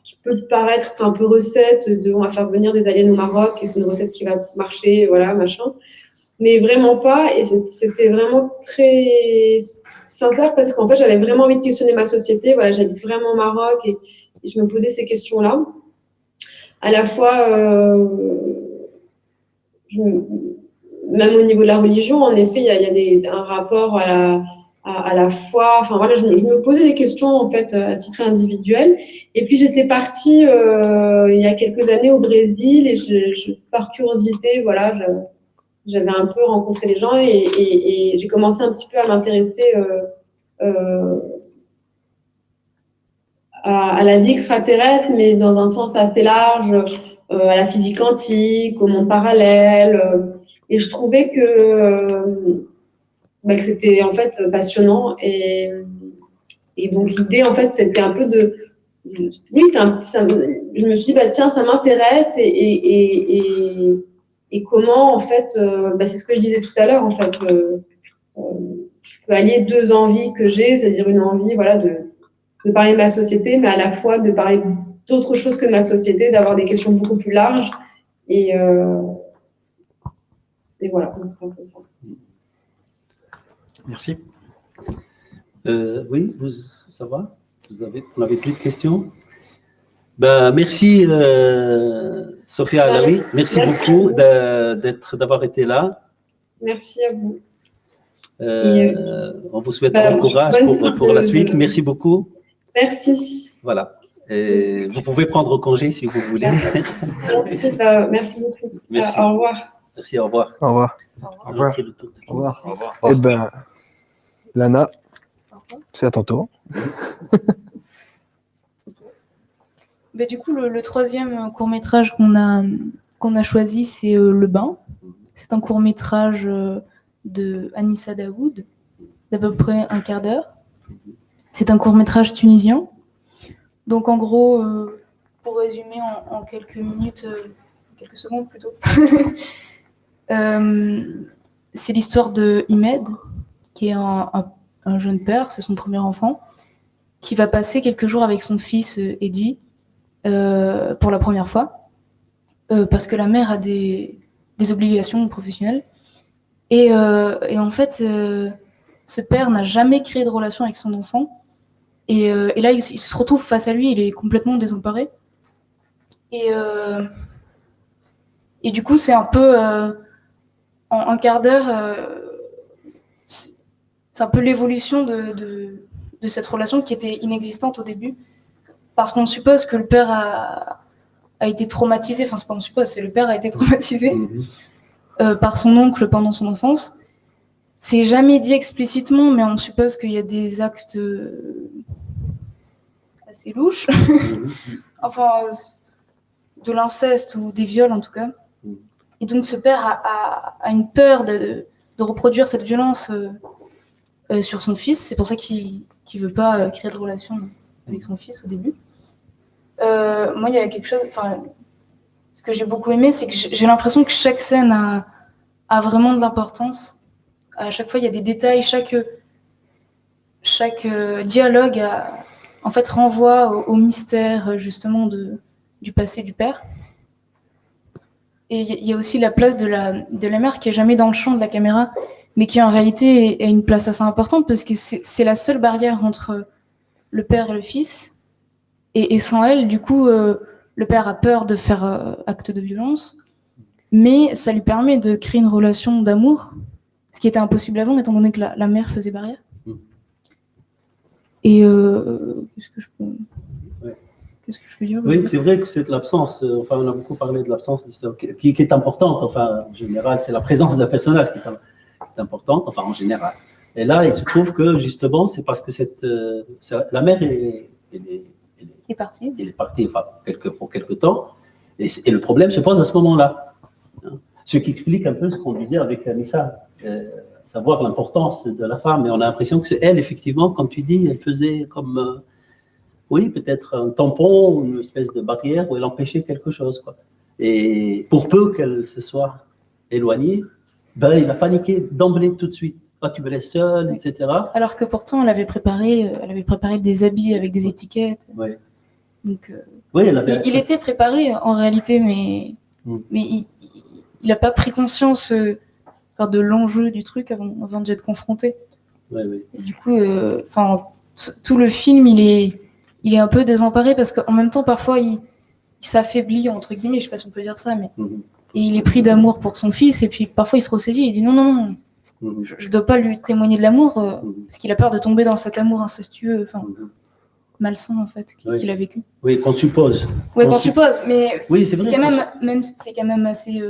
qui peut paraître un peu recette, on va faire venir des aliens au Maroc, et c'est une recette qui va marcher, voilà, machin. Mais vraiment pas, et c'était vraiment très sincère, parce qu'en fait, j'avais vraiment envie de questionner ma société, voilà, j'habite vraiment au Maroc, et je me posais ces questions-là. À la fois, même au niveau de la religion, en effet, il y a un rapport à la foi. Enfin voilà, je me posais des questions en fait à titre individuel. Et puis j'étais partie il y a quelques années au Brésil et par curiosité, voilà, j'avais un peu rencontré les gens et j'ai commencé un petit peu à m'intéresser à la vie extraterrestre, mais dans un sens assez large, à la physique quantique, au monde parallèle. Et je trouvais que c'était en fait passionnant. Et donc l'idée, en fait, c'était un peu de... Oui, je me suis dit, tiens, ça m'intéresse. Et comment, en fait, c'est ce que je disais tout à l'heure, en fait. Je peux allier deux envies que j'ai, c'est-à-dire une envie, voilà, de parler de ma société, mais à la fois de parler d'autre chose que de ma société, d'avoir des questions beaucoup plus larges. Et voilà, c'est un peu ça. Merci. Oui, ça va? Vous n'avez plus de questions? Merci, Sophia Alaoui. Merci beaucoup d'avoir été là. Merci à vous. On vous souhaite bon courage pour la suite. Merci beaucoup. Merci. Voilà. Et vous pouvez prendre congé si vous voulez. Merci beaucoup. Merci. Au revoir. Merci, au revoir. Au revoir. Au revoir. Au revoir. Au revoir. Eh ben, Lana, c'est à ton tour. Du coup, le troisième court-métrage qu'on a choisi, c'est Le Bain. C'est un court-métrage de Anissa Daoud, d'à peu près un quart d'heure. C'est un court-métrage tunisien. Donc, en gros, pour résumer en quelques minutes, quelques secondes plutôt, c'est l'histoire de Imed, qui est un jeune père, c'est son premier enfant, qui va passer quelques jours avec son fils Eddy pour la première fois, parce que la mère a des obligations professionnelles. Et en fait, ce père n'a jamais créé de relation avec son enfant. Et là, il se retrouve face à lui, il est complètement désemparé. Et du coup, c'est un peu, en un quart d'heure, c'est un peu l'évolution de cette relation qui était inexistante au début. Parce qu'on suppose que le père a été traumatisé, enfin c'est pas on suppose, c'est le père a été traumatisé par son oncle pendant son enfance. C'est jamais dit explicitement, mais on suppose qu'il y a des actes assez louches, enfin de l'inceste ou des viols en tout cas. Et donc ce père a une peur de reproduire cette violence sur son fils. C'est pour ça qu'il veut pas créer de relation avec son fils au début. Moi, il y a quelque chose. Enfin, ce que j'ai beaucoup aimé, c'est que j'ai l'impression que chaque scène a vraiment de l'importance. À chaque fois, il y a des détails. Chaque dialogue en fait renvoie au mystère justement du passé du père. Et il y a aussi la place de la mère qui est jamais dans le champ de la caméra, mais qui en réalité a une place assez importante parce que c'est la seule barrière entre le père et le fils. Et sans elle, du coup, le père a peur de faire acte de violence, mais ça lui permet de créer une relation d'amour, ce qui était impossible avant, étant donné que la mère faisait barrière. Et qu'est-ce que je peux dire? Oui, c'est vrai que c'est l'absence. Enfin, on a beaucoup parlé de l'absence qui est importante. Enfin, en général, c'est la présence d'un personnage qui est importante. Enfin, en général. Et là, il se trouve que justement, c'est parce que la mère est parti. elle est partie enfin, pour quelque temps. Et le problème se pose à ce moment-là. Hein. Ce qui explique un peu ce qu'on disait avec Anissa, savoir l'importance de la femme. Et on a l'impression que c'est elle, effectivement, comme tu dis, elle faisait comme, oui, peut-être un tampon, une espèce de barrière où elle empêchait quelque chose, quoi. Et pour peu qu'elle se soit éloignée, ben, il a paniqué d'emblée tout de suite. Ah, tu me laisses seule, etc. Alors que pourtant, elle avait préparé des habits avec des étiquettes. Oui. Donc, Oui, elle avait... il était préparé en réalité, mais il n'a pas pris conscience de l'enjeu du truc avant d'y être confronté. Oui, oui. Et du coup, tout le film, il est un peu désemparé parce qu'en même temps, parfois, il s'affaiblit, entre guillemets, je sais pas si on peut dire ça, mais et il est pris d'amour pour son fils, et puis parfois il se ressaisit, il dit non, je dois pas lui témoigner de l'amour, parce qu'il a peur de tomber dans cet amour incestueux, malsain en fait, qu'il a vécu. Oui, qu'on suppose. Oui, qu'on suppose, mais oui, c'est vrai, c'est quand même assez...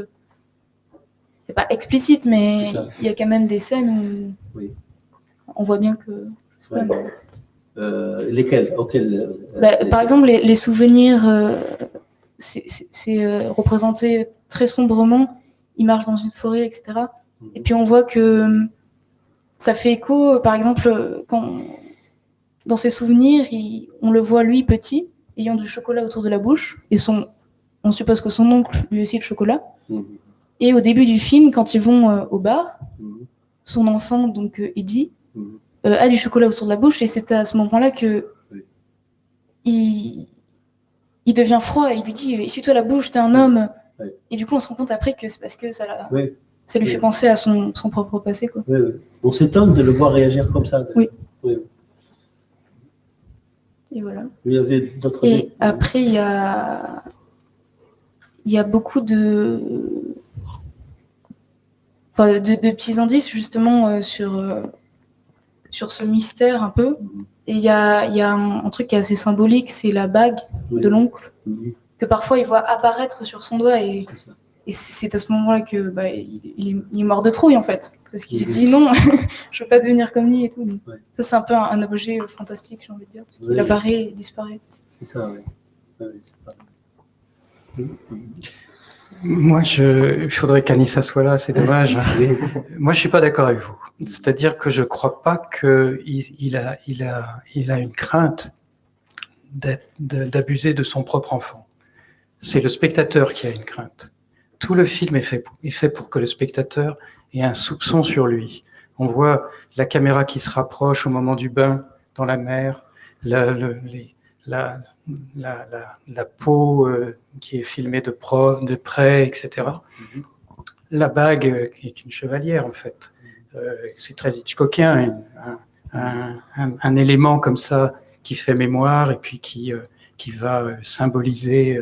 c'est pas explicite, mais il y a quand même des scènes où on voit bien que... Lesquels par exemple, les souvenirs, c'est représenté très sombrement. Il marche dans une forêt, etc. Et puis on voit que ça fait écho, par exemple, dans ses souvenirs, on le voit lui petit, ayant du chocolat autour de la bouche, et on suppose que son oncle lui aussi le chocolat. Et au début du film, quand ils vont au bar, son enfant, donc Eddie, a du chocolat autour de la bouche, et c'est à ce moment-là que il devient froid, et il lui dit « Essuie-toi la bouche, t'es un homme ». Et du coup, on se rend compte après que c'est parce que ça lui fait penser à son propre passé, quoi. Oui. On s'étonne de le voir réagir comme ça. Oui. Et voilà. Il y avait d'autres... Et après, il y a beaucoup de petits indices, justement, sur ce mystère, un peu. Et il y a un truc qui est assez symbolique, c'est la bague de l'oncle, que parfois il voit apparaître sur son doigt, et c'est à ce moment-là que il est mort de trouille, en fait, parce qu'il se dit non, je veux pas devenir comme lui et tout. Donc, ça, c'est un peu un objet fantastique, j'ai envie de dire, parce qu'il apparaît et disparaît. C'est ça, oui. Moi, il faudrait qu'Anissa soit là, c'est dommage. Moi, je suis pas d'accord avec vous. C'est-à-dire que je crois pas qu'il a une crainte d'abuser de son propre enfant. C'est le spectateur qui a une crainte. Tout le film est fait pour que le spectateur ait un soupçon sur lui. On voit la caméra qui se rapproche au moment du bain dans la mer, la peau qui est filmée de près, etc. La bague qui est une chevalière, en fait. C'est très Hitchcockien, un élément comme ça qui fait mémoire et puis qui va symboliser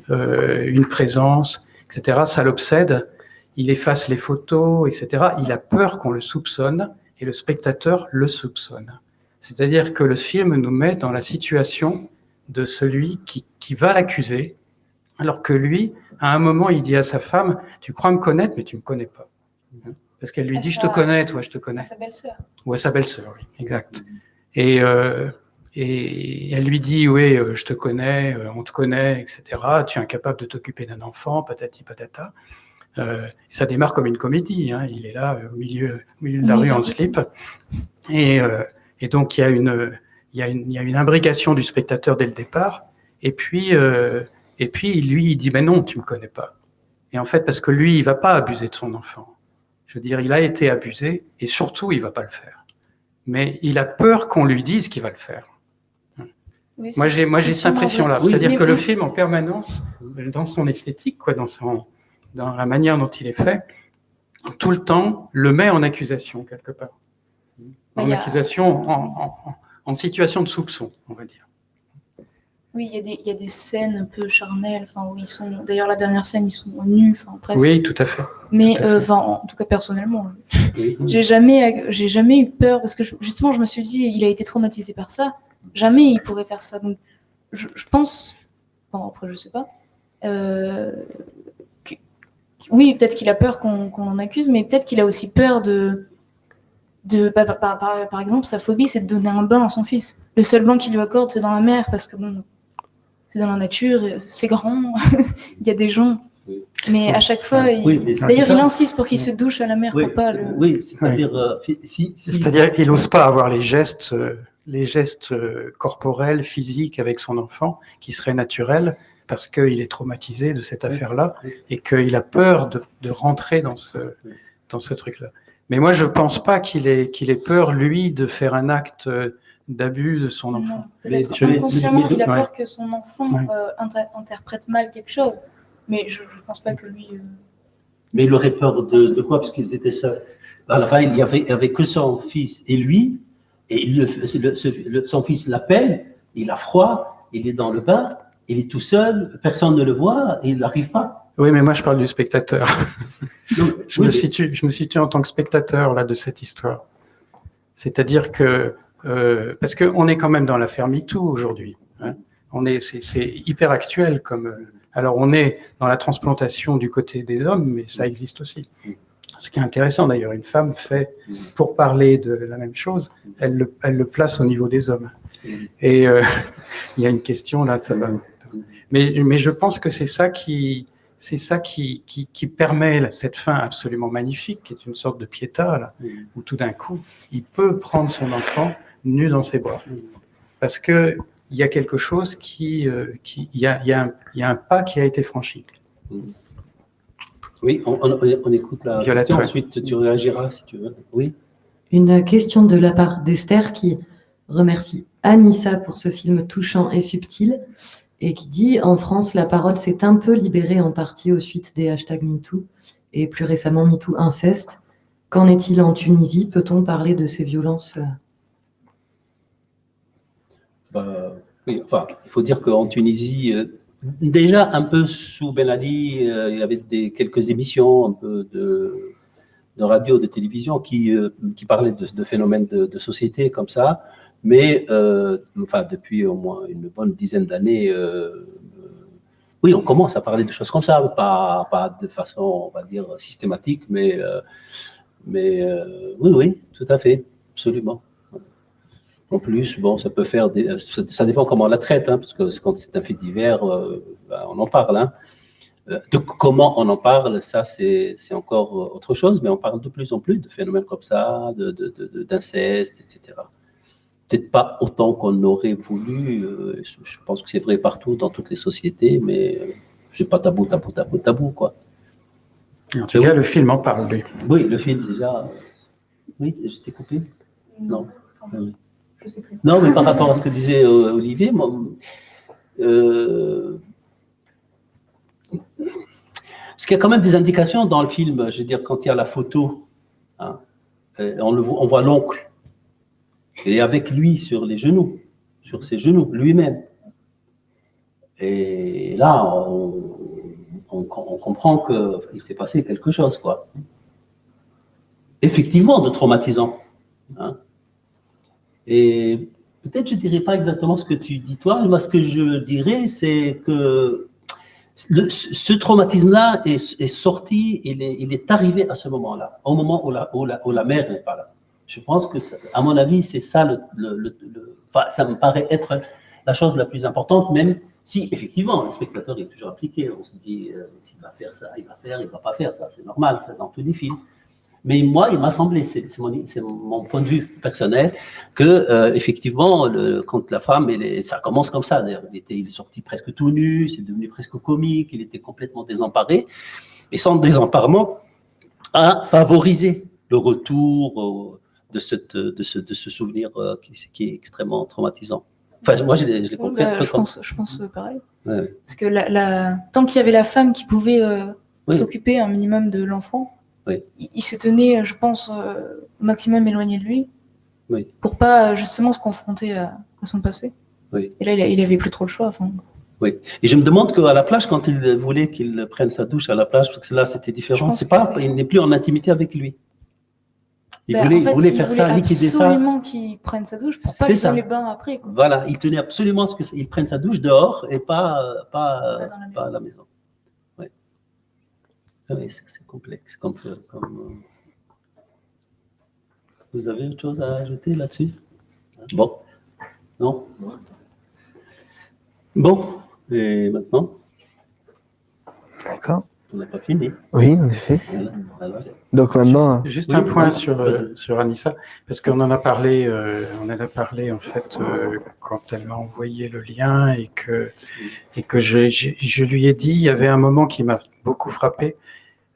une présence, etc. Ça l'obsède, il efface les photos, etc. Il a peur qu'on le soupçonne et le spectateur le soupçonne. C'est-à-dire que le film nous met dans la situation de celui qui va l'accuser, alors que lui, à un moment, il dit à sa femme « Tu crois me connaître, mais tu me connais pas. » Parce qu'elle lui dit « Je te connais, toi, je te connais. » À sa belle-sœur. Ou à sa belle-sœur, oui, exact. Et elle lui dit « Oui, je te connais, on te connaît, etc. Tu es incapable de t'occuper d'un enfant, patati patata. » Ça démarre comme une comédie. Hein. Il est là, au milieu de la rue en slip. Et donc, il y a une imbrication du spectateur dès le départ. Et puis lui, il dit « Mais non, tu me connais pas. » Et en fait, parce que lui, il va pas abuser de son enfant. Je veux dire, il a été abusé, et surtout, il va pas le faire. Mais il a peur qu'on lui dise qu'il va le faire. Oui, moi, j'ai cette impression-là. Oui, c'est-à-dire que le film, en permanence, dans son esthétique, dans la manière dont il est fait, tout le temps, le met en accusation, quelque part. En accusation, en situation de soupçon, on va dire. Oui, il y a des scènes un peu charnelles, où ils sont... D'ailleurs, la dernière scène, ils sont nus, presque. Oui, tout à fait. Mais, en tout cas, personnellement, j'ai jamais eu peur, parce que justement, je me suis dit, il a été traumatisé par ça, jamais il pourrait faire ça. Donc, je pense, après, je sais pas, oui, peut-être qu'il a peur qu'on en accuse, mais peut-être qu'il a aussi peur par exemple, sa phobie, c'est de donner un bain à son fils. Le seul bain qu'il lui accorde, c'est dans la mer, parce que bon, c'est dans la nature, c'est grand, il y a des gens. Oui. Mais à chaque fois, Oui, mais c'est d'ailleurs, ça. il insiste pour qu'il se douche à la mer, Oui, pour pas c'est- le... oui, c'est-à-dire, si- C'est-à-dire qu'il n'ose pas avoir les gestes corporels, physiques avec son enfant qui seraient naturels parce qu'il est traumatisé de cette affaire-là et qu'il a peur de rentrer dans ce truc-là. Mais moi, je ne pense pas qu'il ait peur, lui, de faire un acte d'abus de son enfant. Non, peut-être Mais je vais- inconsciemment, il a Ouais. peur que son enfant Ouais. interprète mal quelque chose. Mais je pense pas que lui... Mais il aurait peur de quoi? Parce qu'ils étaient seuls. À la fin, il y avait que son fils et lui, et son fils l'appelle, il a froid, il est dans le bain, il est tout seul, personne ne le voit, et il n'arrive pas. Oui, mais moi, je parle du spectateur. Donc, Je oui, me situe en tant que spectateur là, de cette histoire. C'est-à-dire que, parce qu'on est quand même dans l'affaire MeToo aujourd'hui. Hein. C'est hyper actuel comme. Alors, on est dans la transplantation du côté des hommes, mais ça existe aussi. Ce qui est intéressant d'ailleurs, une femme fait, pour parler de la même chose, elle le place au niveau des hommes. Et il y a une question là, ça va. Mais je pense que c'est ça qui permet cette fin absolument magnifique, qui est une sorte de piéta, là, où tout d'un coup, il peut prendre son enfant nu dans ses bras. Parce qu'il y a quelque chose il y a un pas qui a été franchi. Oui, on écoute la Violette, question, ouais. ensuite tu réagiras si tu veux. Oui. Une question de la part d'Esther qui remercie Anissa pour ce film touchant et subtil et qui dit « En France, la parole s'est un peu libérée en partie aux suites des hashtags MeToo et plus récemment MeToo inceste. Qu'en est-il en Tunisie? Peut-on parler de ces violences ?» Oui, enfin, il faut dire qu'en Tunisie, déjà un peu sous Ben Ali, il y avait quelques émissions un peu de radio, de télévision qui parlaient de phénomènes de société comme ça. Mais enfin, depuis au moins une bonne dizaine d'années, oui, on commence à parler de choses comme ça, pas de façon, on va dire, systématique, mais oui, tout à fait, absolument. En plus, bon, ça peut faire ça dépend comment on la traite, hein, parce que quand c'est un fait divers, ben, on en parle. Hein. De comment on en parle, ça c'est encore autre chose, mais on parle de plus en plus de phénomènes comme ça, d'inceste, etc. Peut-être pas autant qu'on aurait voulu. Je pense que c'est vrai partout dans toutes les sociétés, mais c'est pas tabou, quoi. En tout cas, le film en parle, lui. Oui, le film déjà. Oui, je t'ai coupé. Non. Oui. Je sais plus. Non, mais par rapport à ce que disait Olivier, moi, parce qu'il y a quand même des indications dans le film. Je veux dire, quand il y a la photo, hein, on voit l'oncle et avec lui sur les genoux, sur ses genoux, lui-même. Et là, on comprend qu'il s'est passé quelque chose, quoi. Effectivement, de traumatisant. Hein. Et peut-être je ne dirais pas exactement ce que tu dis toi, moi ce que je dirais c'est que ce traumatisme-là est sorti, il est arrivé à ce moment-là, au moment où la mère n'est pas là. Je pense que, à mon avis, c'est ça, enfin, ça me paraît être la chose la plus importante, même si effectivement le spectateur est toujours impliqué. On se dit, il va faire ça, il va pas faire ça, c'est normal, c'est dans tous les films. Mais moi, il m'a semblé, c'est mon point de vue personnel, que effectivement, quand la femme, ça commence comme ça. D'ailleurs, il est sorti presque tout nu, c'est devenu presque comique, il était complètement désemparé, et son désemparement a favorisé le retour de ce souvenir qui est extrêmement traumatisant. Enfin, moi, je l'ai compris. Je pense pareil. Ouais. Parce que tant qu'il y avait la femme qui pouvait Oui. s'occuper un minimum de l'enfant, Oui. il se tenait, je pense, au maximum éloigné de lui, Oui. pour pas justement se confronter à son passé. Oui. Et là, il avait plus trop le choix. Enfin. Oui. Et je me demande qu'à la plage, quand il voulait qu'il prenne sa douche à la plage, parce que là c'était différent, il n'est plus en intimité avec lui. Il voulait faire ça, liquider ça. Absolument qu'il prenne sa douche pour pas qu'il prenne les bains après. Quoi. Voilà, il tenait absolument à ce qu'il prenne sa douche dehors et pas à la maison. Oui, oui c'est complexe. Vous avez autre chose à ajouter là-dessus? Bon. Non? Bon. Et maintenant, D'accord. on n'a pas fini. Oui, en effet. Voilà. Alors, Donc maintenant, Juste Oui, un point vas-y. sur Anissa, parce qu'on en a parlé en fait quand elle m'a envoyé le lien et que je lui ai dit, il y avait un moment qui m'a beaucoup frappé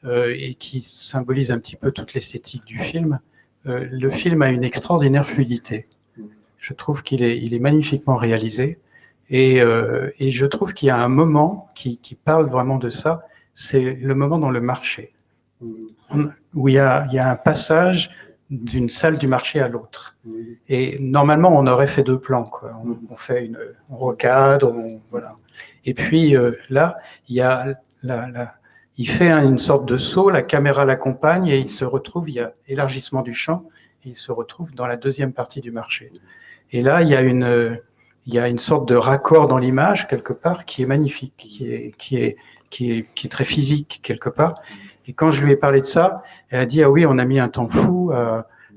et qui symbolise un petit peu toute l'esthétique du film. Le film a une extraordinaire fluidité. Je trouve il est magnifiquement réalisé et je trouve qu'il y a un moment qui parle vraiment de ça, c'est le moment dans le marché, où il y a un passage d'une salle du marché à l'autre. Et normalement, on aurait fait 2 plans, quoi. On fait on recadre, voilà. Et puis là, il y a il fait une sorte de saut, la caméra l'accompagne et il se retrouve, il y a élargissement du champ, et il se retrouve dans la deuxième partie du marché. Et là, il y a une sorte de raccord dans l'image quelque part qui est magnifique, qui est très physique quelque part. Et quand je lui ai parlé de ça, elle a dit ah oui, on a mis un temps fou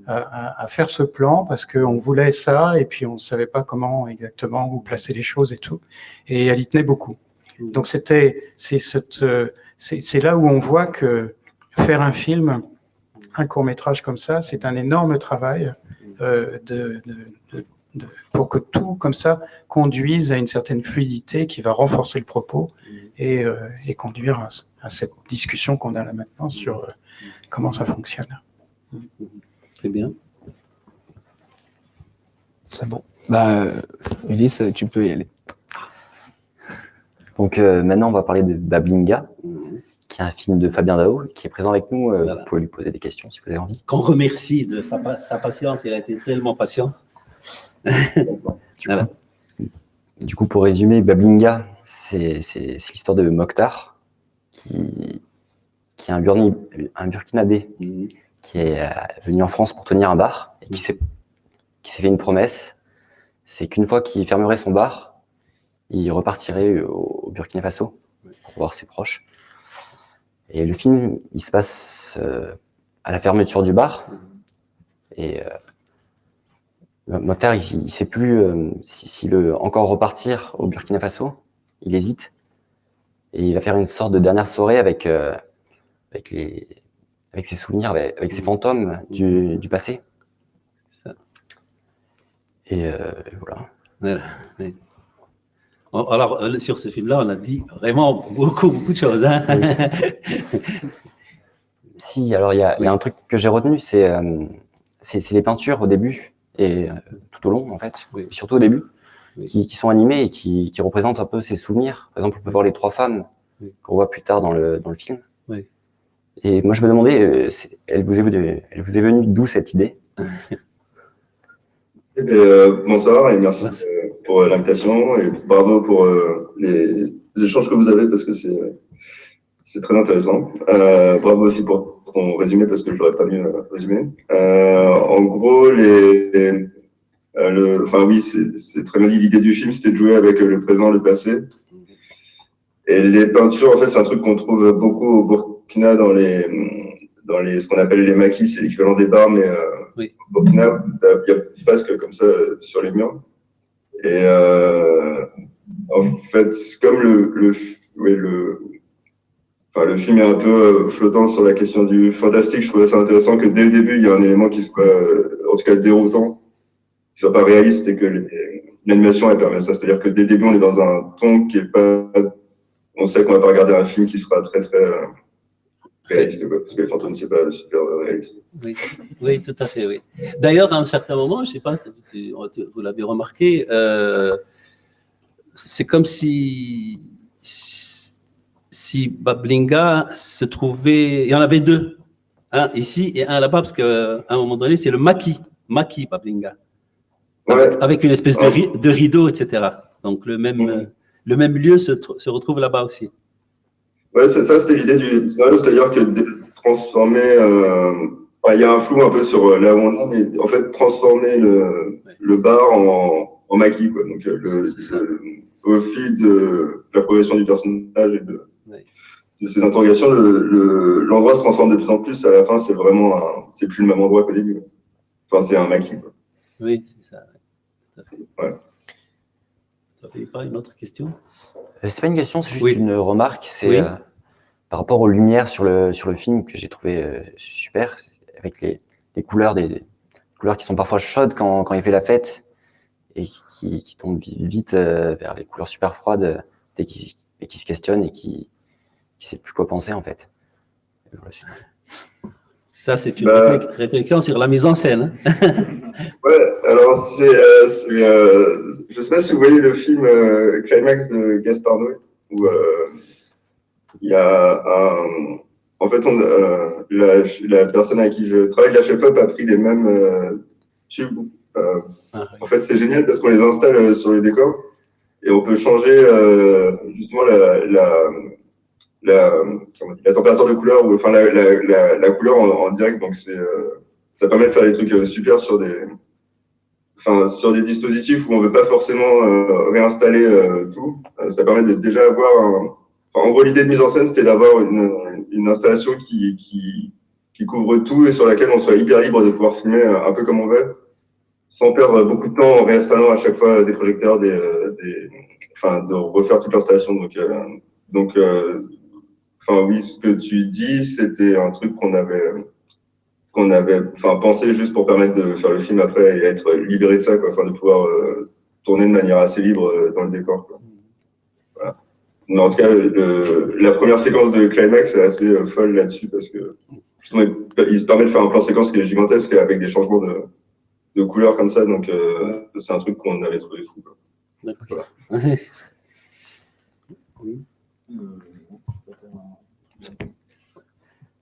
à faire ce plan parce qu'on voulait ça et puis on ne savait pas comment exactement où placer les choses et tout. Et elle y tenait beaucoup. Donc c'est là où on voit que faire un film, un court-métrage comme ça, c'est un énorme travail pour que tout comme ça conduise à une certaine fluidité qui va renforcer le propos et conduire à cette discussion qu'on a là maintenant sur comment ça fonctionne. Très bien. c'est bon. Ulysse, tu peux y aller. Donc maintenant, on va parler de Bablinga, qui est un film de Fabien Dao, qui est présent avec nous. Voilà. Vous pouvez lui poser des questions si vous avez envie. Qu'on remercie de sa patience, il a été tellement patient. Voilà. Du coup, pour résumer, Bablinga, c'est l'histoire de Mokhtar, qui est un Burkinabé qui est venu en France pour tenir un bar et qui s'est fait une promesse, c'est qu'une fois qu'il fermerait son bar, il repartirait au Burkina Faso pour voir ses proches. Et le film, il se passe à la fermeture du bar. Et Mokhtar, il ne sait plus s'il veut encore repartir au Burkina Faso. Il hésite. Et il va faire une sorte de dernière soirée avec ses souvenirs, avec ses fantômes du passé. Ça. Et voilà. Voilà, oui. Alors, sur ce film-là, on a dit vraiment beaucoup de choses. Hein. Oui. Si, alors il y a un truc que j'ai retenu, c'est les peintures au début et tout au long, en fait, Oui. et surtout au début, Oui. qui sont animées et qui représentent un peu ses souvenirs. Par exemple, on peut voir les 3 femmes qu'on voit plus tard dans le film. Oui. Et moi, je me demandais, elle vous est venue d'où cette idée? Bonsoir et merci pour l'invitation et bravo pour les échanges que vous avez parce que c'est très intéressant. Bravo aussi pour ton résumé parce que je l'aurais pas mieux résumé. En gros, oui, c'est très bien dit. L'idée du film, c'était de jouer avec le présent, le passé. Et les peintures, en fait, c'est un truc qu'on trouve beaucoup au Burkina dans ce qu'on appelle les maquis, c'est l'équivalent des bars, mais Oui. Au Burkina, il y a presque comme ça sur les murs. Et en fait, comme le film est un peu flottant sur la question du fantastique, je trouvais ça intéressant que dès le début, il y a un élément qui soit, en tout cas, déroutant, qui soit pas réaliste et que l'animation elle permet ça. C'est-à-dire que dès le début, on est dans un ton qui est pas, on sait qu'on va pas regarder un film qui sera très réaliste, quoi, parce que les fantômes, c'est pas super réaliste. Oui. Oui, tout à fait, oui. D'ailleurs, à un certain moment, je ne sais pas si vous l'avez remarqué, c'est comme si Bablinga se trouvait... Il y en avait 2, un ici et un là-bas, parce qu'à un moment donné, c'est le maquis Bablinga, Ouais. avec une espèce de rideau, etc. Donc, le même lieu se retrouve là-bas aussi. Ouais, ça, c'était l'idée du scénario, c'est-à-dire que transformer, il y a un flou un peu sur là où on est, mais en fait, transformer le bar en maquis, quoi. Donc, au fil de la progression du personnage et de ses interrogations, l'endroit se transforme de plus en plus. À la fin, c'est plus le même endroit qu'au début. enfin, c'est un maquis, quoi. Oui, c'est ça. Tout à fait. Ouais. Tu n'avais pas une autre question? C'est pas une question, c'est juste Oui. une remarque. C'est Oui. par rapport aux lumières sur le film que j'ai trouvé super, avec les couleurs, des couleurs qui sont parfois chaudes quand il fait la fête et qui tombent vite vers les couleurs super froides dès qu'il se questionne et qui sait plus quoi penser en fait. Et voilà, Ça, c'est une Bah, réflexion sur la mise en scène. Hein. Ouais, alors je sais pas si vous voyez le film Climax de Gaspard Noé, où il y a en fait, la personne avec qui je travaille, la chef-op, a pris les mêmes tubes. En fait, c'est génial parce qu'on les installe sur les décors et on peut changer justement la température de couleur ou enfin la couleur en direct. Donc ça permet de faire des trucs super sur des dispositifs où on veut pas forcément réinstaller tout. Ça permet de déjà avoir en gros, l'idée de mise en scène, c'était d'avoir une installation qui couvre tout et sur laquelle on soit hyper libre de pouvoir filmer un peu comme on veut, sans perdre beaucoup de temps en réinstallant à chaque fois des projecteurs, de refaire toute l'installation. Donc, oui, ce que tu dis, c'était un truc qu'on avait pensé juste pour permettre de faire le film après et être libéré de ça, quoi, de pouvoir tourner de manière assez libre dans le décor, quoi. Voilà. Mais en tout cas, la première séquence de Climax est assez folle là-dessus parce que justement, il se permet de faire un plan séquence qui est gigantesque avec des changements de couleurs comme ça, donc c'est un truc qu'on avait trouvé fou, quoi. D'accord. Voilà. Oui.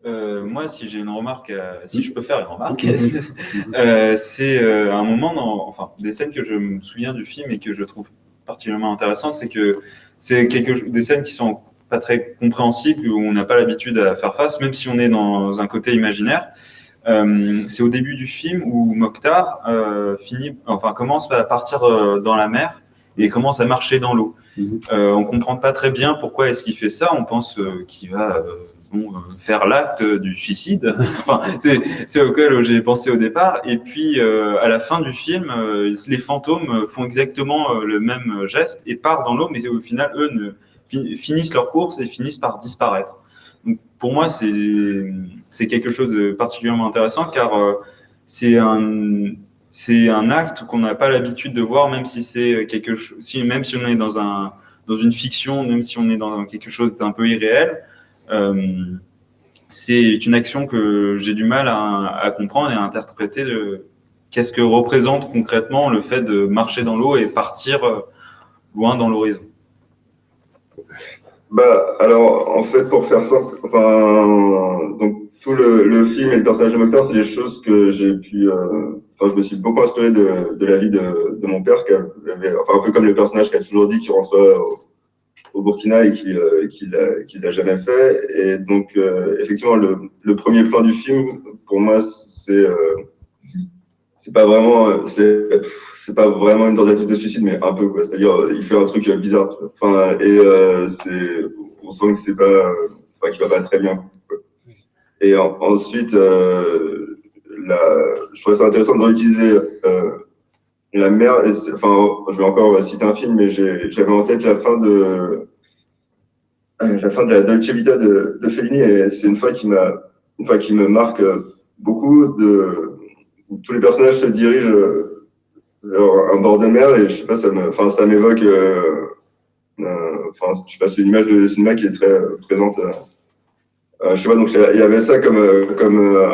Moi, si j'ai une remarque, si je peux faire une remarque, c'est un moment des scènes que je me souviens du film et que je trouve particulièrement intéressantes, c'est que c'est des scènes qui sont pas très compréhensibles où on n'a pas l'habitude à faire face, même si on est dans un côté imaginaire. C'est au début du film où Mokhtar commence à partir dans la mer et commence à marcher dans l'eau. On comprend pas très bien pourquoi est-ce qu'il fait ça. On pense qu'il va faire l'acte du suicide. Enfin, c'est auquel j'ai pensé au départ. Et puis à la fin du film, les fantômes font exactement le même geste et partent dans l'eau, mais au final, eux finissent leur course et finissent par disparaître. Donc, pour moi, c'est quelque chose de particulièrement intéressant car c'est un acte qu'on n'a pas l'habitude de voir, même si c'est quelque chose, même si on est dans une fiction, même si on est dans quelque chose d'un peu irréel, c'est une action que j'ai du mal à comprendre et à interpréter. Qu'est-ce que représente concrètement le fait de marcher dans l'eau et partir loin dans l'horizon? Alors, en fait, pour faire simple, donc tout le film et le personnage de Mokhtar, c'est des choses que j'ai pu. Je me suis beaucoup inspiré de la vie de mon père, qui avait, un peu comme le personnage qui a toujours dit qu'il rentrait au Burkina et qu'il l'a jamais fait. Et donc, effectivement, le premier plan du film, pour moi, c'est pas vraiment une tentative de suicide, mais un peu, quoi. C'est-à-dire, il fait un truc bizarre, tu vois. On sent que qu'il va pas très bien, quoi. Et ensuite, je trouvais ça intéressant de réutiliser la mer. Je vais encore citer un film, mais j'avais en tête la fin de la Dolce Vita de Fellini, et c'est une fin qui me marque beaucoup. Tous les personnages se dirigent vers un bord de mer et je sais pas, ça m'évoque. Je sais pas, c'est une image de cinéma qui est très présente. Je sais pas, donc il y avait ça comme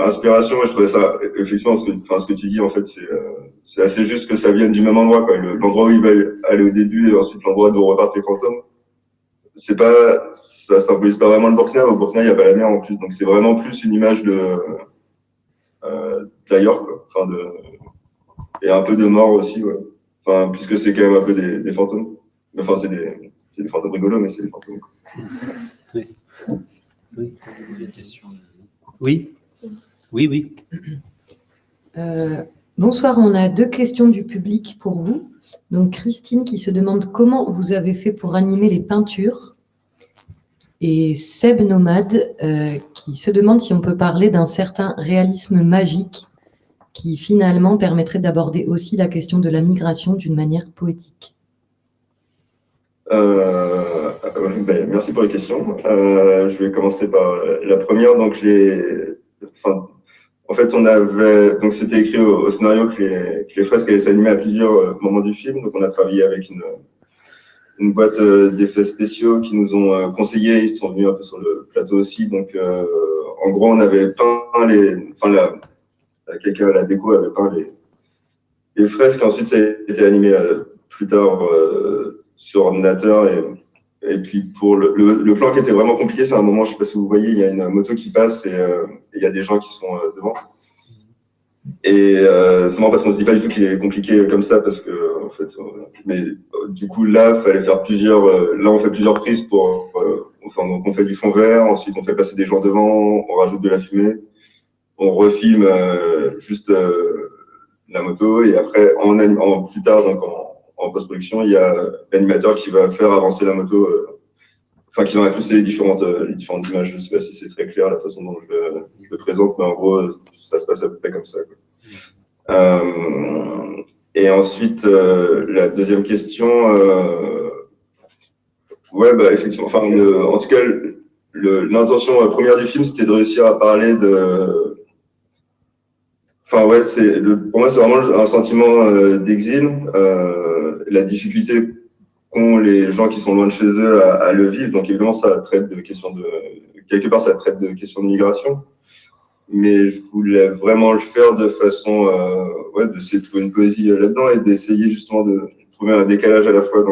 inspiration et je trouvais ça effectivement ce que tu dis en fait c'est assez juste que ça vienne du même endroit, quoi. L'endroit où il va aller au début et ensuite l'endroit d'où repartent les fantômes. Ça symbolise pas vraiment le Burkina. Au Burkina il y a pas la mer en plus, donc c'est vraiment plus une image d'ailleurs, quoi. Et un peu de mort aussi, ouais. Puisque c'est quand même un peu des fantômes. C'est des fantômes rigolos, mais c'est des fantômes, quoi. Oui. Oui. Oui. Bonsoir, on a 2 questions du public pour vous. Donc Christine qui se demande comment vous avez fait pour animer les peintures. Et Seb Nomade qui se demande si on peut parler d'un certain réalisme magique qui finalement permettrait d'aborder aussi la question de la migration d'une manière poétique? Merci pour les questions. Je vais commencer par la première. Donc, en fait, donc c'était écrit au scénario que les fresques allaient s'animer à plusieurs moments du film. Donc, on a travaillé avec une boîte d'effets spéciaux qui nous ont conseillé. Ils sont venus un peu sur le plateau aussi. Donc, en gros, on avait peint quelqu'un à la déco avait peint les fresques. Ensuite, ça a été animé plus tard sur ordinateur. Et puis, pour le plan qui était vraiment compliqué, c'est un moment, je ne sais pas si vous voyez, il y a une moto qui passe et il y a des gens qui sont devant. Et c'est marrant parce qu'on se dit pas du tout qu'il est compliqué comme ça, parce que, en fait, mais du coup, là, fallait faire là, on fait plusieurs prises pour, donc on fait du fond vert, ensuite on fait passer des gens devant, on rajoute de la fumée, on refilme juste la moto, et après, plus tard, donc en post-production, il y a l'animateur qui va faire avancer la moto, qui va incruster les différentes images. Je ne sais pas si c'est très clair la façon dont je le présente, mais en gros, ça se passe à peu près comme ça, quoi. Et ensuite, la deuxième question, effectivement, en tout cas, l'intention première du film, c'était de réussir à parler de. Pour moi, c'est vraiment un sentiment d'exil, la difficulté qu'ont les gens qui sont loin de chez eux à le vivre. Donc, évidemment, ça traite de questions quelque part, ça traite de questions de migration. Mais je voulais vraiment le faire de façon, d'essayer de trouver une poésie là-dedans et d'essayer justement de trouver un décalage à la fois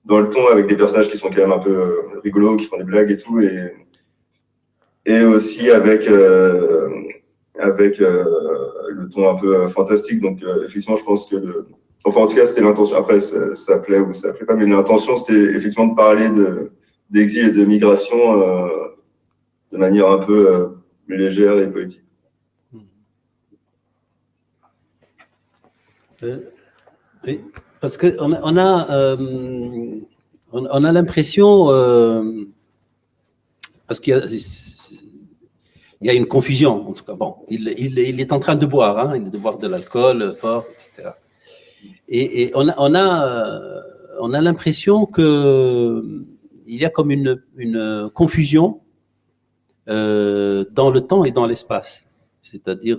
dans le ton, avec des personnages qui sont quand même un peu rigolos, qui font des blagues et tout, et aussi avec le ton un peu fantastique. Donc, effectivement, je pense que en tout cas, c'était l'intention. Après, ça plaît ou ça plaît pas, mais l'intention, c'était effectivement de parler d'exil et de migration de manière un peu légère et poétique. Oui, parce qu'on a l'impression, parce qu'il y a une confusion, en tout cas. Bon, il est en train de boire, hein, il est de boire de l'alcool fort, etc. Et on a l'impression qu'il y a comme une confusion dans le temps et dans l'espace. C'est-à-dire,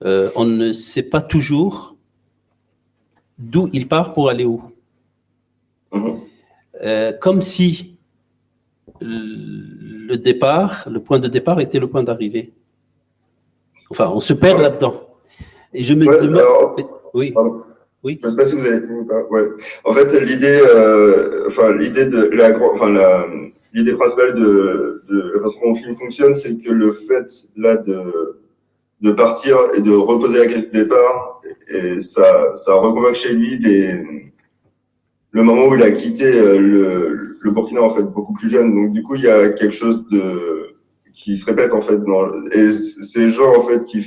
on ne sait pas toujours d'où il part pour aller où. Comme si le point de départ était le point d'arrivée. Enfin, on se perd là-dedans. Et je me demande... Oui. Pardon. Oui. Je ne sais pas si vous avez fini ou pas. Ouais. En fait, l'idée principale de la façon dont le film fonctionne, c'est que le fait là de partir et de reposer la question de départ, et ça reconvoque chez lui le moment où il a quitté le Burkina, en fait, beaucoup plus jeune. Donc du coup, il y a quelque chose qui se répète, en fait, et ces gens, en fait, qui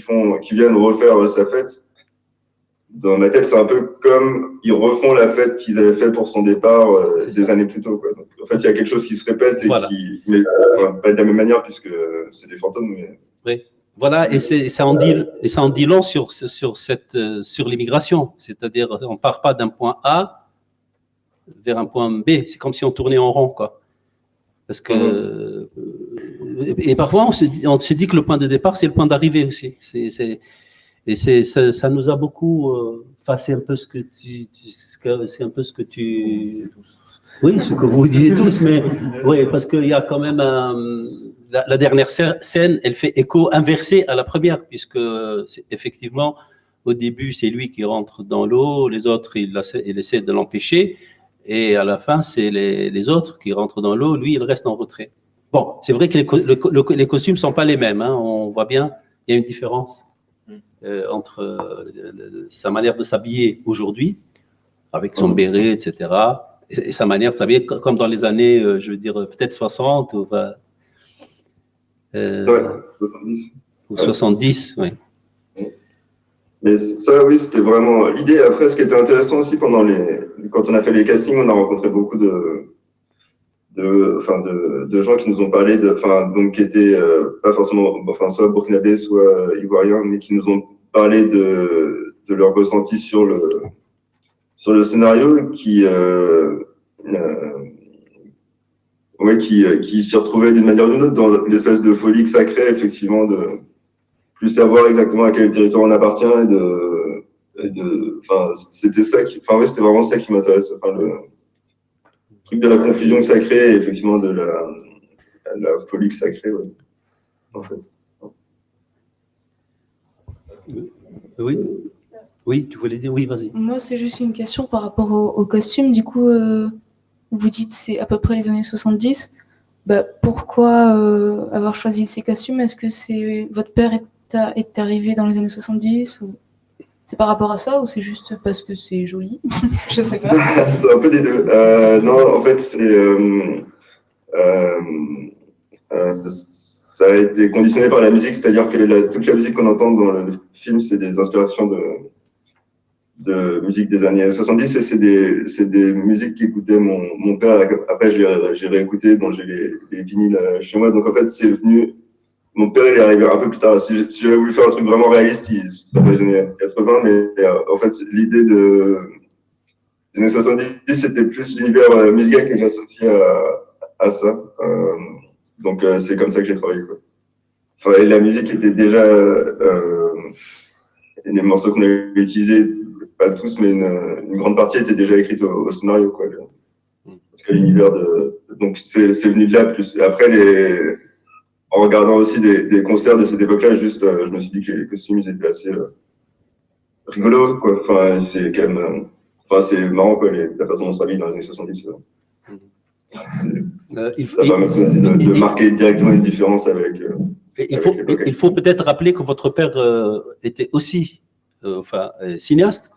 viennent refaire sa fête. Dans ma tête, c'est un peu comme ils refont la fête qu'ils avaient fait pour son départ des années plus tôt, quoi. Donc, en fait, il y a quelque chose qui se répète et voilà. mais pas de la même manière, puisque c'est des fantômes. Mais... Oui. Voilà, et ça en dit long sur l'immigration. C'est-à-dire, on ne part pas d'un point A vers un point B. C'est comme si on tournait en rond, quoi. Parce que et parfois on se dit que le point de départ c'est le point d'arrivée aussi. Ça nous a beaucoup. C'est un peu ce que vous disiez tous, mais oui, parce qu'il y a quand même la dernière scène, elle fait écho inversé à la première, puisque effectivement au début c'est lui qui rentre dans l'eau, les autres il essaie de l'empêcher. Et à la fin, c'est les autres qui rentrent dans l'eau. Lui, il reste en retrait. Bon, c'est vrai que les costumes ne sont pas les mêmes. Hein. On voit bien, il y a une différence entre sa manière de s'habiller aujourd'hui, avec son béret, etc., et sa manière de s'habiller, comme dans les années, je veux dire, peut-être 60 ou 70. Ou 70, oui. Mais ça, oui, c'était vraiment l'idée. Après, ce qui était intéressant aussi quand on a fait les castings, on a rencontré beaucoup de de gens qui nous ont parlé donc qui étaient pas forcément, soit burkinabés, soit ivoiriens, mais qui nous ont parlé de leur ressenti sur le scénario, qui s'y retrouvaient d'une manière ou d'une autre dans l'espèce de folie sacrée, effectivement, de plus savoir exactement à quel territoire on appartient c'était ça c'était vraiment ça qui m'intéresse, le truc de la confusion que ça crée, et effectivement de la folie que ça crée, ouais, en fait. Oui. Oui, tu voulais dire, oui, vas-y. Moi, c'est juste une question par rapport au costume. Du coup, vous dites c'est à peu près les années 70. Pourquoi avoir choisi ces costumes? Est-ce que c'est votre père est arrivé dans les années 70 ou c'est par rapport à ça, ou c'est juste parce que c'est joli? Je sais pas. C'est un peu des deux. Non, en fait, ça a été conditionné par la musique, c'est-à-dire que toute la musique qu'on entend dans le film, c'est des inspirations de musique des années 70, et c'est des musiques qu'écoutait mon père. Après, j'ai réécouté, donc j'ai les vinyles chez moi. Donc en fait, c'est venu. Mon père, il est arrivé un peu plus tard. Si j'avais voulu faire un truc vraiment réaliste, c'était dans les années 80, mais en fait, l'idée des années 70, c'était plus l'univers musical que j'associais à ça. Donc c'est comme ça que j'ai travaillé, quoi. Et la musique était déjà les morceaux qu'on avait utilisés, pas tous, mais une grande partie était déjà écrite au scénario, quoi. Parce que l'univers donc c'est venu de là plus. Et après en regardant aussi des concerts de cette époque-là, juste, je me suis dit que les costumes ils étaient assez rigolos, quoi. C'est quand même, c'est marrant, quoi, la façon dont ça vit dans les années 70. Ça permet aussi de marquer directement une différence avec. Il faut peut-être rappeler que votre père était aussi cinéaste.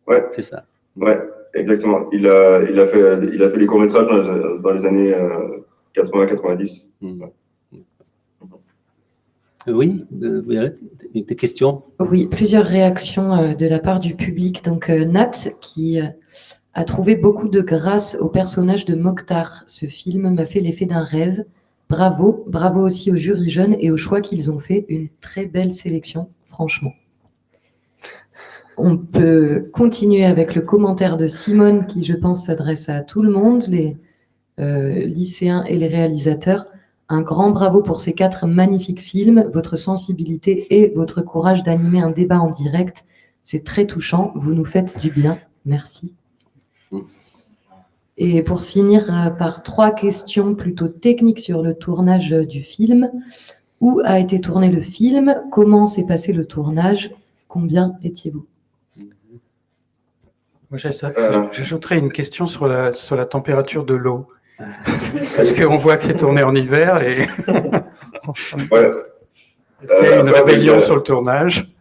Ouais. C'est ça. Ouais, exactement. Il a fait les courts-métrages dans les années 80-90. Oui, des questions? Oui, plusieurs réactions de la part du public. Donc, Nat, qui a trouvé beaucoup de grâce au personnage de Mokhtar. Ce film m'a fait l'effet d'un rêve. Bravo, bravo aussi aux jurys jeunes et aux choix qu'ils ont fait. Une très belle sélection, franchement. On peut continuer avec le commentaire de Simone, qui, je pense, s'adresse à tout le monde, les lycéens et les réalisateurs. Un grand bravo pour ces 4 magnifiques films, votre sensibilité et votre courage d'animer un débat en direct. C'est très touchant, vous nous faites du bien. Merci. Et pour finir par 3 questions plutôt techniques sur le tournage du film. Où a été tourné le film? Comment s'est passé le tournage? Combien étiez-vous? Moi, j'ajouterais une question sur la température de l'eau. Parce qu'on voit que c'est tourné en hiver et ouais. Est-ce qu'il y a une rébellion sur le tournage?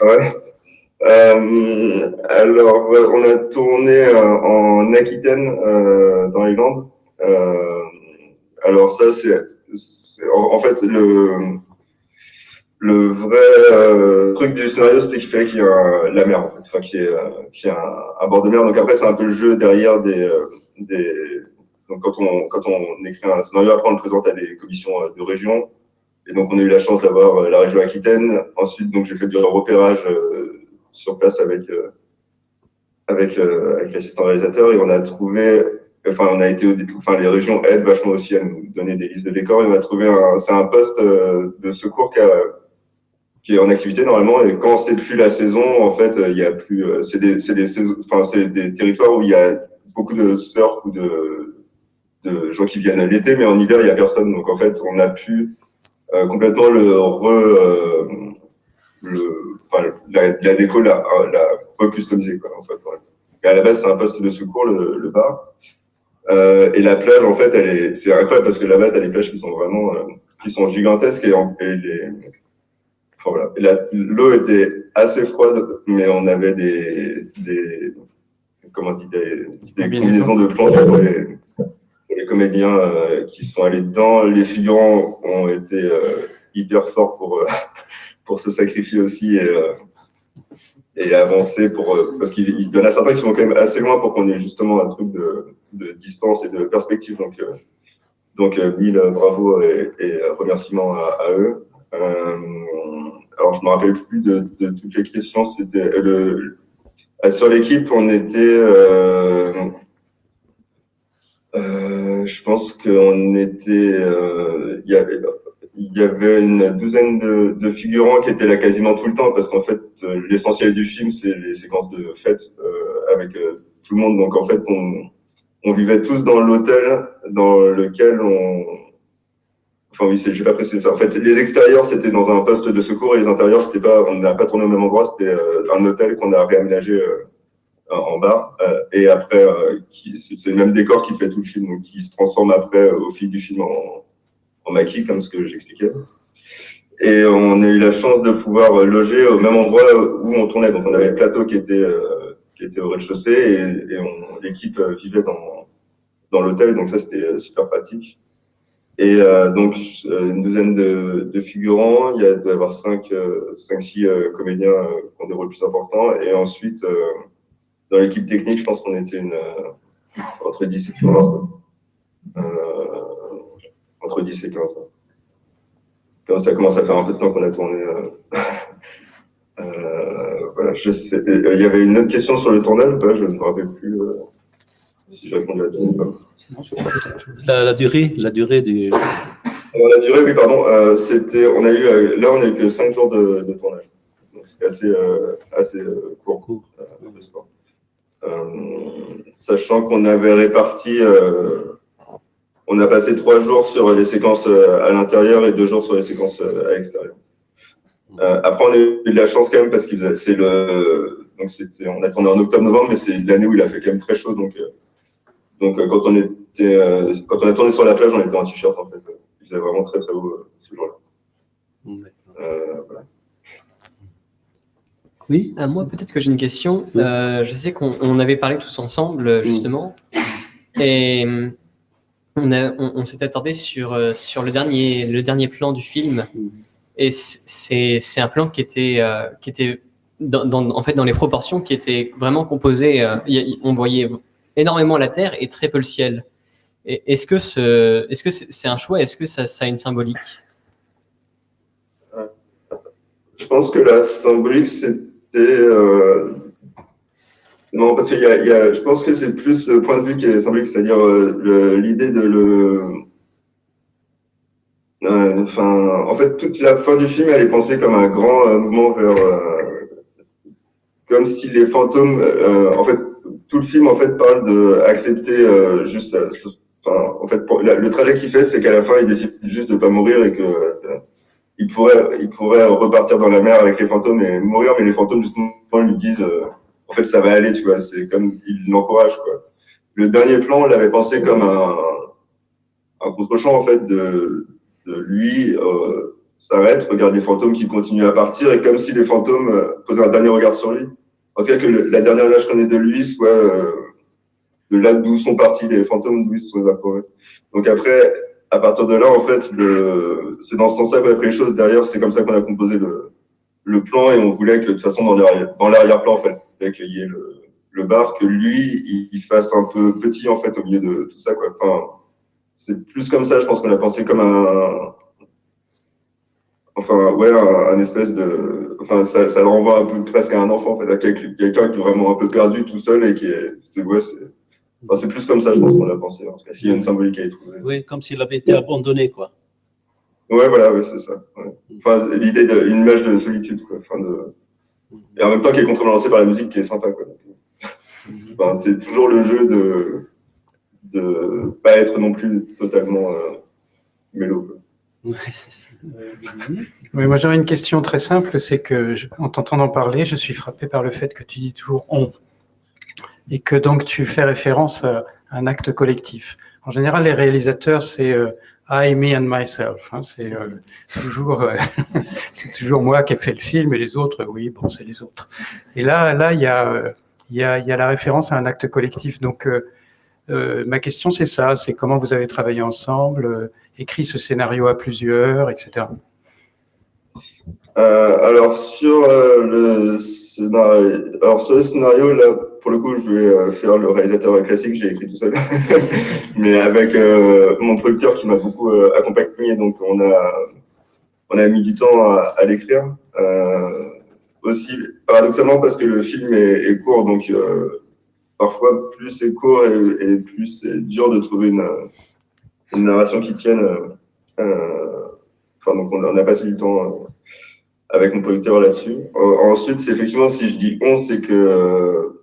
Ouais. Alors, on a tourné en Aquitaine, dans les Landes. Alors ça, c'est en fait le vrai truc du scénario, c'était qu'il fallait qu'il y ait la mer, en fait, enfin qu'il y ait un bord de mer. Donc après, c'est un peu le jeu derrière donc quand on écrit un scénario, après on le présente à des commissions de région. Et donc on a eu la chance d'avoir la région Aquitaine. Ensuite, donc j'ai fait du repérage sur place avec l'assistant réalisateur, et on a trouvé, les régions aident vachement aussi à nous donner des listes de décors, et on a trouvé c'est un poste de secours qui est en activité normalement, et quand c'est plus la saison, en fait, il y a plus, c'est des territoires où il y a beaucoup de surf ou de gens qui viennent l'été, mais en hiver il y a personne, donc en fait on a pu complètement la déco la recustomiser, quoi, en fait. Ouais. Et à la base c'est un poste de secours, le bar, et la plage, en fait, c'est incroyable parce que là-bas t'as les plages qui sont vraiment qui sont gigantesques, voilà. Et l'eau était assez froide, mais on avait des combinaisons de planches pour les comédiens qui sont allés dedans. Les figurants ont été hyper forts pour se sacrifier aussi et avancer parce qu'il y en a certains qui vont quand même assez loin pour qu'on ait justement un truc de distance et de perspective. Donc mille bravo et remerciements à eux. Alors, je me rappelle plus de toutes les questions. C'était sur l'équipe, on était, je pense qu'on était, il y avait une douzaine de figurants qui étaient là quasiment tout le temps, parce qu'en fait, l'essentiel du film, c'est les séquences de fête avec tout le monde. Donc, en fait, on vivait tous dans l'hôtel dans lequel enfin oui, j'ai pas précisé ça. En fait, les extérieurs, c'était dans un poste de secours, et les intérieurs, c'était pas, on n'a pas tourné au même endroit, c'était un hôtel qu'on a réaménagé en bar. Et après, c'est le même décor qui fait tout le film, donc qui se transforme après au fil du film en maquis, comme ce que j'expliquais. Et on a eu la chance de pouvoir loger au même endroit où on tournait. Donc on avait le plateau qui était au rez-de-chaussée, et l'équipe vivait dans l'hôtel, donc ça c'était super pratique. Et donc une douzaine de figurants, il doit y avoir 5-6 comédiens qui ont des rôles plus importants, et ensuite dans l'équipe technique, je pense qu'on était entre 10 et 15. Entre 10 et 15. Quand ça commence à faire un peu de temps qu'on a tourné. Voilà, il y avait une autre question sur le tournage ou pas? Je ne me rappelle plus si j'ai répondu à tout ou pas. La durée du... Alors, la durée, oui, pardon. On a eu que 5 jours de tournage. Donc c'était assez court. De sport. Sachant qu'on avait réparti, on a passé 3 jours sur les séquences à l'intérieur et 2 jours sur les séquences à l'extérieur. Après, on a eu de la chance quand même, parce qu'on a tourné en octobre-novembre, mais c'est l'année où il a fait quand même très chaud. Donc quand on a tourné sur la plage, on était en t-shirt, en fait. Il faisait vraiment très très beau ce jour-là. Voilà. Oui, moi peut-être que j'ai une question. Je sais qu'on avait parlé tous ensemble justement, et on s'était attardé sur le dernier plan du film, et c'est un plan qui était en fait dans les proportions qui étaient vraiment composées. On voyait énormément la terre et très peu le ciel. Est-ce que c'est un choix? Est-ce que ça a une symbolique? Je pense que la symbolique, c'était... Non, parce que je pense que c'est plus le point de vue qui est symbolique, c'est-à-dire l'idée de en fait, toute la fin du film, elle est pensée comme un grand mouvement vers... comme si les fantômes... en fait, tout le film, en fait, parle d'accepter juste... en fait, le trajet qu'il fait, c'est qu'à la fin, il décide juste de pas mourir, et que... il pourrait repartir dans la mer avec les fantômes et mourir, mais les fantômes, justement, lui disent en fait, ça va aller, tu vois, c'est comme, ils l'encouragent, quoi. Le dernier plan, on l'avait pensé comme un contre-champ, en fait, de lui s'arrête, regarde les fantômes qui continuent à partir, et comme si les fantômes posaient un dernier regard sur lui. En tout cas, que la dernière image qu'on ait de lui soit de là d'où sont partis les fantômes, d'où ils se sont évaporés. Donc après, à partir de là, en fait, c'est dans ce sens-là qu'on a pris les choses. Derrière, c'est comme ça qu'on a composé le plan, et on voulait que, de toute façon, dans l'arrière-plan, en fait, qu'il y ait le bar, que lui, il fasse un peu petit, en fait, au milieu de tout ça, quoi. Enfin, c'est plus comme ça, je pense qu'on a pensé comme un espèce de... Enfin, ça renvoie un peu presque à un enfant, en fait, à quelqu'un qui est vraiment un peu perdu tout seul, et c'est plus comme ça, je pense qu'on l'a pensé. S'il y a une symbolique à y trouver. Oui, comme s'il avait été abandonné, quoi. Ouais, voilà, ouais, c'est ça. Ouais. Enfin, l'idée d'une image de solitude, quoi. Et en même temps, qui est contrebalancée par la musique, qui est sympa, quoi. Donc, c'est toujours le jeu de pas être non plus totalement mélo, quoi. Oui, moi j'aurais une question très simple, c'est que en t'entendant parler, je suis frappé par le fait que tu dis toujours on, et que donc tu fais référence à un acte collectif. En général, les réalisateurs, c'est I, me and myself. Hein, c'est toujours moi qui ai fait le film, et les autres, oui, bon, c'est les autres. Et là, il y a la référence à un acte collectif. Donc, ma question, c'est ça, c'est comment vous avez travaillé ensemble, écrit ce scénario à plusieurs, etc. Alors, sur le Alors sur le scénario, là, pour le coup, je vais faire le réalisateur classique, j'ai écrit tout seul, mais avec mon producteur qui m'a beaucoup accompagné, donc on a mis du temps à l'écrire. Aussi, paradoxalement, parce que le film est court, donc parfois plus c'est court et plus c'est dur de trouver une narration qui tienne. Enfin, donc on a passé du temps avec mon producteur là-dessus. Ensuite, c'est effectivement, si je dis 11, c'est que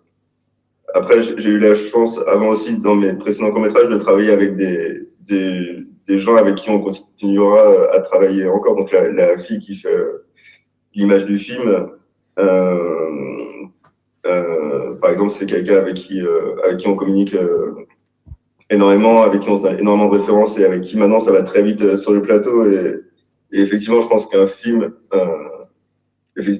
après, j'ai eu la chance, avant aussi, dans mes précédents courts-métrages, de travailler avec des gens avec qui on continuera à travailler encore. Donc la fille qui fait l'image du film, par exemple, c'est quelqu'un avec qui on communique énormément, avec qui on se donne énormément de références et avec qui maintenant ça va très vite sur le plateau. Et effectivement, je pense qu'un film,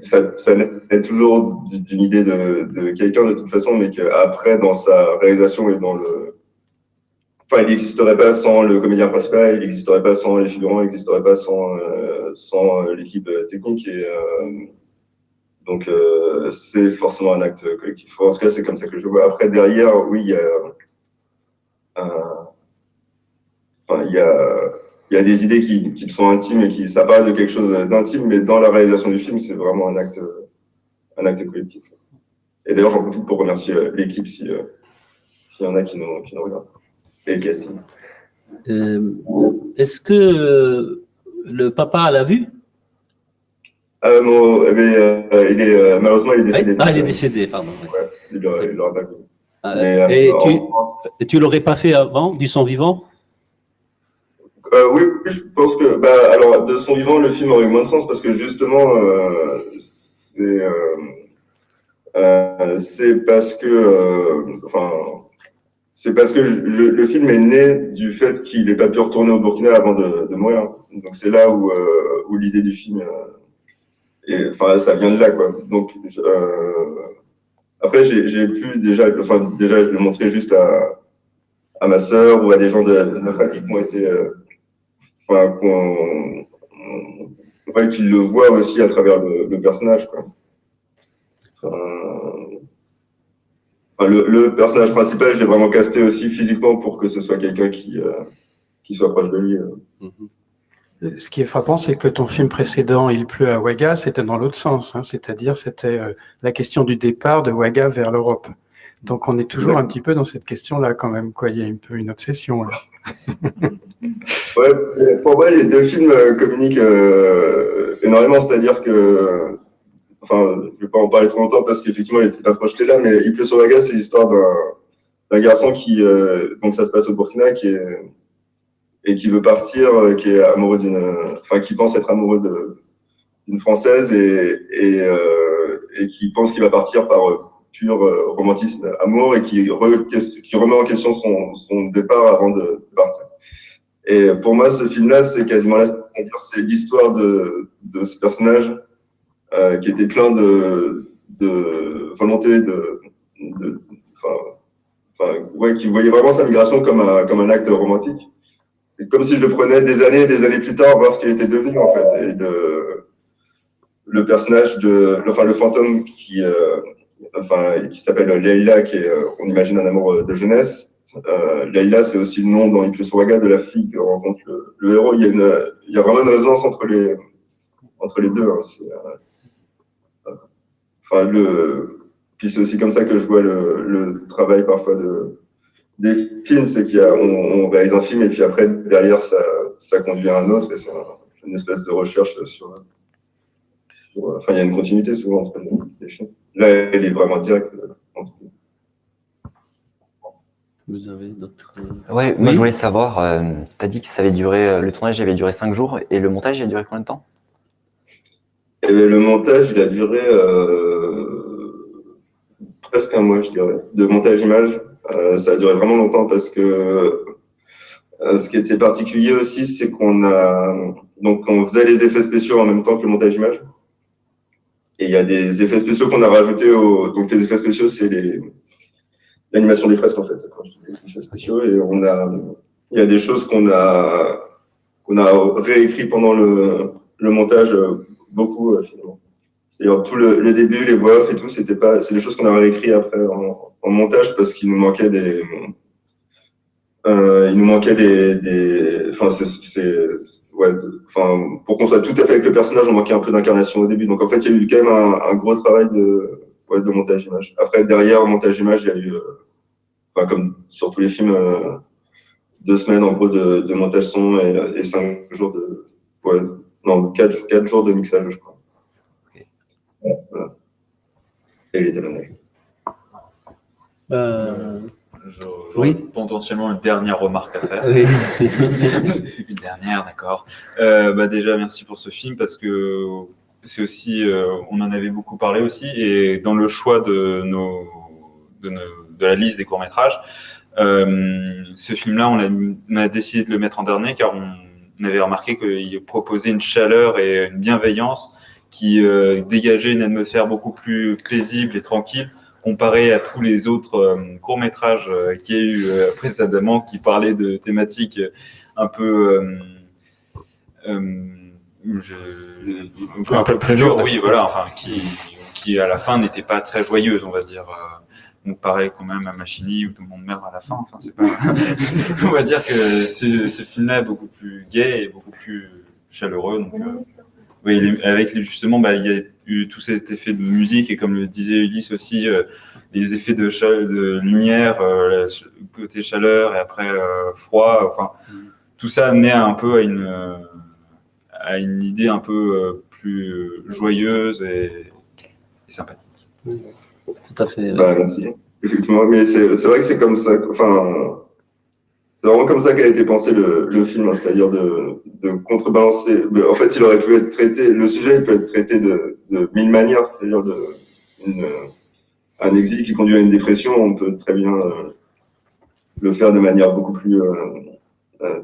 ça naît toujours d'une idée de quelqu'un de toute façon, mais qu'après, dans sa réalisation et dans le... Enfin, il n'existerait pas sans le comédien principal, il n'existerait pas sans les figurants, il n'existerait pas sans l'équipe technique. Et donc, c'est forcément un acte collectif. En tout cas, c'est comme ça que je le vois. Après, derrière, oui, il y a des idées qui sont intimes et ça parle de quelque chose d'intime, mais dans la réalisation du film, c'est vraiment un acte collectif. Et d'ailleurs, j'en profite pour remercier l'équipe s'il y en a qui nous regardent. Et le casting. Est-ce que le papa l'a vu? Non, malheureusement, il est décédé. Il est décédé, pardon. Ouais, il l'aura pas vu. Et tu l'aurais pas fait avant, du son vivant? Oui, je pense que, alors, de son vivant, le film aurait eu moins de sens parce que justement, c'est parce que le film est né du fait qu'il n'ait pas pu retourner au Burkina avant de mourir. Donc c'est là où l'idée du film, ça vient de là, quoi. Donc après, j'ai pu déjà, je l'ai montré juste à ma sœur ou à des gens de ma famille qui ont été, qu'ils le voient aussi à travers le personnage, quoi. Le personnage principal, je l'ai vraiment casté aussi physiquement pour que ce soit quelqu'un qui soit proche de lui. Ce qui est frappant, c'est que ton film précédent, Il pleut à Ouaga, c'était dans l'autre sens, hein, c'est-à-dire c'était la question du départ de Ouaga vers l'Europe. Donc on est toujours un petit peu dans cette question-là quand même, quoi. Il y a un peu une obsession là. Ouais, pour moi, les deux films communiquent énormément, c'est-à-dire que, enfin, je vais pas en parler trop longtemps parce qu'effectivement, il n'était pas projeté là, mais Il pleut sur Ouaga, c'est l'histoire d'un garçon qui, donc ça se passe au Burkina, qui veut partir, qui est amoureux qui pense être amoureux d'une Française et qui pense qu'il va partir par pur romantisme, amour, et qui remet en question son départ avant de partir. Et pour moi, ce film-là, c'est quasiment là, c'est l'histoire de ce personnage qui était plein de volonté, qui voyait vraiment sa migration comme un acte romantique. Et comme si je le prenais des années plus tard, voir ce qu'il était devenu, en fait. Et le personnage le fantôme qui s'appelle Leïla, qui est, on imagine, un amour de jeunesse. Leïla, c'est aussi le nom dans Il pleut sur Ouaga de la fille que rencontre le héros. Il y a vraiment une résonance entre les deux. Hein. Puis c'est aussi comme ça que je vois le travail parfois des films, c'est on réalise un film et puis après, derrière, ça conduit à un autre et c'est une espèce de recherche il y a une continuité souvent entre les films. Là, elle est vraiment directe entre eux. Vous avez d'autres... Ouais, moi je voulais savoir, tu as dit que ça avait duré, le tournage avait duré 5 jours et le montage il a duré combien de temps? Et le montage, il a duré presque un mois, je dirais, de montage image. Ça a duré vraiment longtemps parce que ce qui était particulier aussi, c'est qu'on faisait les effets spéciaux en même temps que le montage image. Et il y a des effets spéciaux qu'on a rajoutés donc les effets spéciaux, c'est l'animation des fresques, en fait. Quand je dis les effets spéciaux, et il y a des choses qu'on a réécrit pendant le montage, beaucoup, finalement. C'est-à-dire tout le début, les voix off et tout, c'est des choses qu'on a réécrit après en montage parce qu'il nous manquait pour qu'on soit tout à fait avec le personnage, on manquait un peu d'incarnation au début. Donc en fait, il y a eu quand même un gros travail de montage image. Après, derrière montage image, il y a eu, comme sur tous les films, 2 semaines en gros de montage son et 5 jours 4 jours de mixage, je crois. Ok. Voilà. Et les étalonnages. J'aurais potentiellement une dernière remarque à faire. Oui. Une dernière, d'accord. Déjà, merci pour ce film parce que c'est aussi, on en avait beaucoup parlé aussi, et dans le choix de la liste des courts-métrages, ce film-là, on a décidé de le mettre en dernier car on avait remarqué qu'il proposait une chaleur et une bienveillance qui dégageait une atmosphère beaucoup plus paisible et tranquille comparé à tous les autres courts-métrages qu'il y a eu précédemment qui parlaient de thématiques un peu un peu plus dures, oui, voilà, enfin, qui à la fin n'étaient pas très joyeuses, on va dire. Comparé quand même à Machini où tout le monde meurt à la fin. Enfin, c'est pas. On va dire que ce film-là est beaucoup plus gai et beaucoup plus chaleureux. Donc, oui, justement, il y a eu tout cet effet de musique et comme le disait Ulysse aussi, les effets de lumière, côté chaleur et après froid. Enfin, tout ça amenait un peu à une idée un peu plus joyeuse et sympathique. Tout à fait. Merci. Effectivement, mais c'est vrai que c'est comme ça. Enfin, c'est vraiment comme ça qu'a été pensé le film, hein, c'est-à-dire de contrebalancer. En fait, il aurait pu être traité. Le sujet, il peut être traité de 1000 manières, c'est-à-dire un exil qui conduit à une dépression. On peut très bien le faire de manière beaucoup plus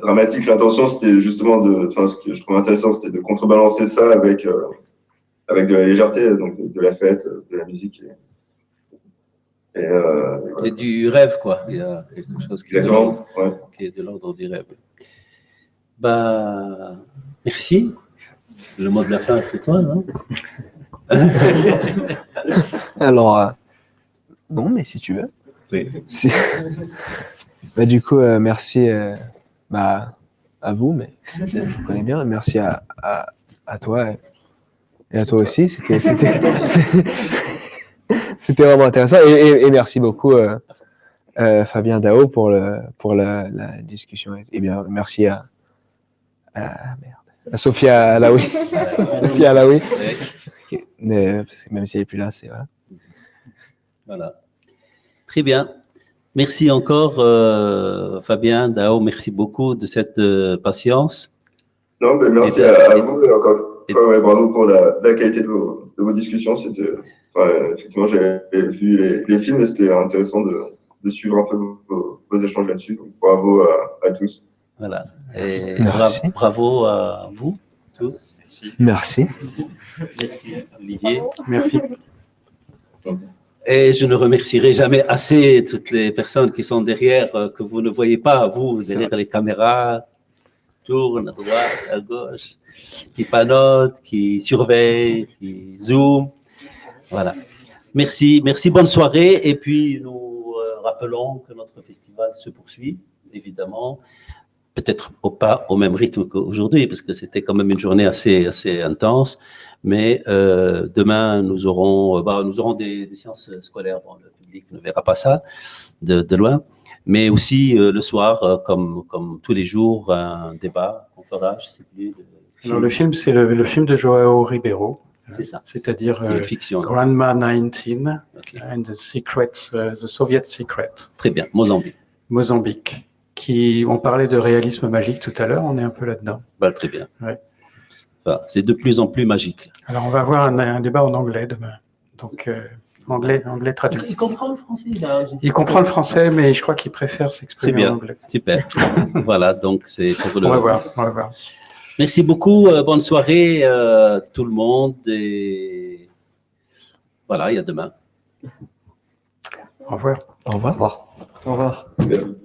dramatique. L'intention, c'était justement ce que je trouve intéressant, c'était de contrebalancer ça avec de la légèreté, donc de la fête, de la musique. Et du rêve, quoi. Il y a quelque chose qui est de l'ordre du rêve. Merci. Le mot de la fin, c'est toi, non? Alors, non, mais si tu veux. Oui. Du coup, merci à vous, mais je vous connais bien. Merci à toi et à toi aussi. C'était vraiment intéressant. Et merci beaucoup, Fabien Dao, pour la discussion. Et bien, merci à Sophia Alaoui. Sophia Alaoui. Même si elle n'est plus là, c'est voilà. Voilà. Très bien. Merci encore, Fabien Dao. Merci beaucoup de cette patience. Non, mais merci à vous et encore une fois, bravo pour la qualité de vos discussions. Effectivement, j'avais vu les films et c'était intéressant de suivre un peu vos échanges là-dessus. Donc, bravo à tous. Voilà. Et merci. Bravo à vous tous. Merci. Merci, Olivier. Merci. Et je ne remercierai jamais assez toutes les personnes qui sont derrière, que vous ne voyez pas, vous, derrière les caméras, tournent à droite, à gauche, qui panotent, qui surveillent, qui zooment. Voilà. Merci, bonne soirée. Et puis, nous rappelons que notre festival se poursuit, évidemment. Peut-être pas au même rythme qu'aujourd'hui, parce que c'était quand même une journée assez intense. Mais demain, nous aurons des séances scolaires. Bon, le public ne verra pas ça de loin. Mais aussi le soir, comme tous les jours, un débat qu'on fera, je ne sais plus. Alors, le film, c'est le film de Joao Ribeiro. C'est ça. C'est-à-dire une fiction. Grandma 19 and the Soviet Secret. Très bien, Mozambique. On parlait de réalisme magique tout à l'heure, on est un peu là-dedans. Très bien. Ouais. Enfin, c'est de plus en plus magique. Là. Alors, on va avoir un débat en anglais demain. Donc, anglais traduit. Il comprend le français, là. Il comprend le français, mais je crois qu'il préfère s'exprimer en anglais. Super. Voilà, donc c'est pour le... On va voir. Merci beaucoup. Bonne soirée tout le monde. Et voilà, il y a demain. Au revoir. Au revoir. Au revoir. Merci.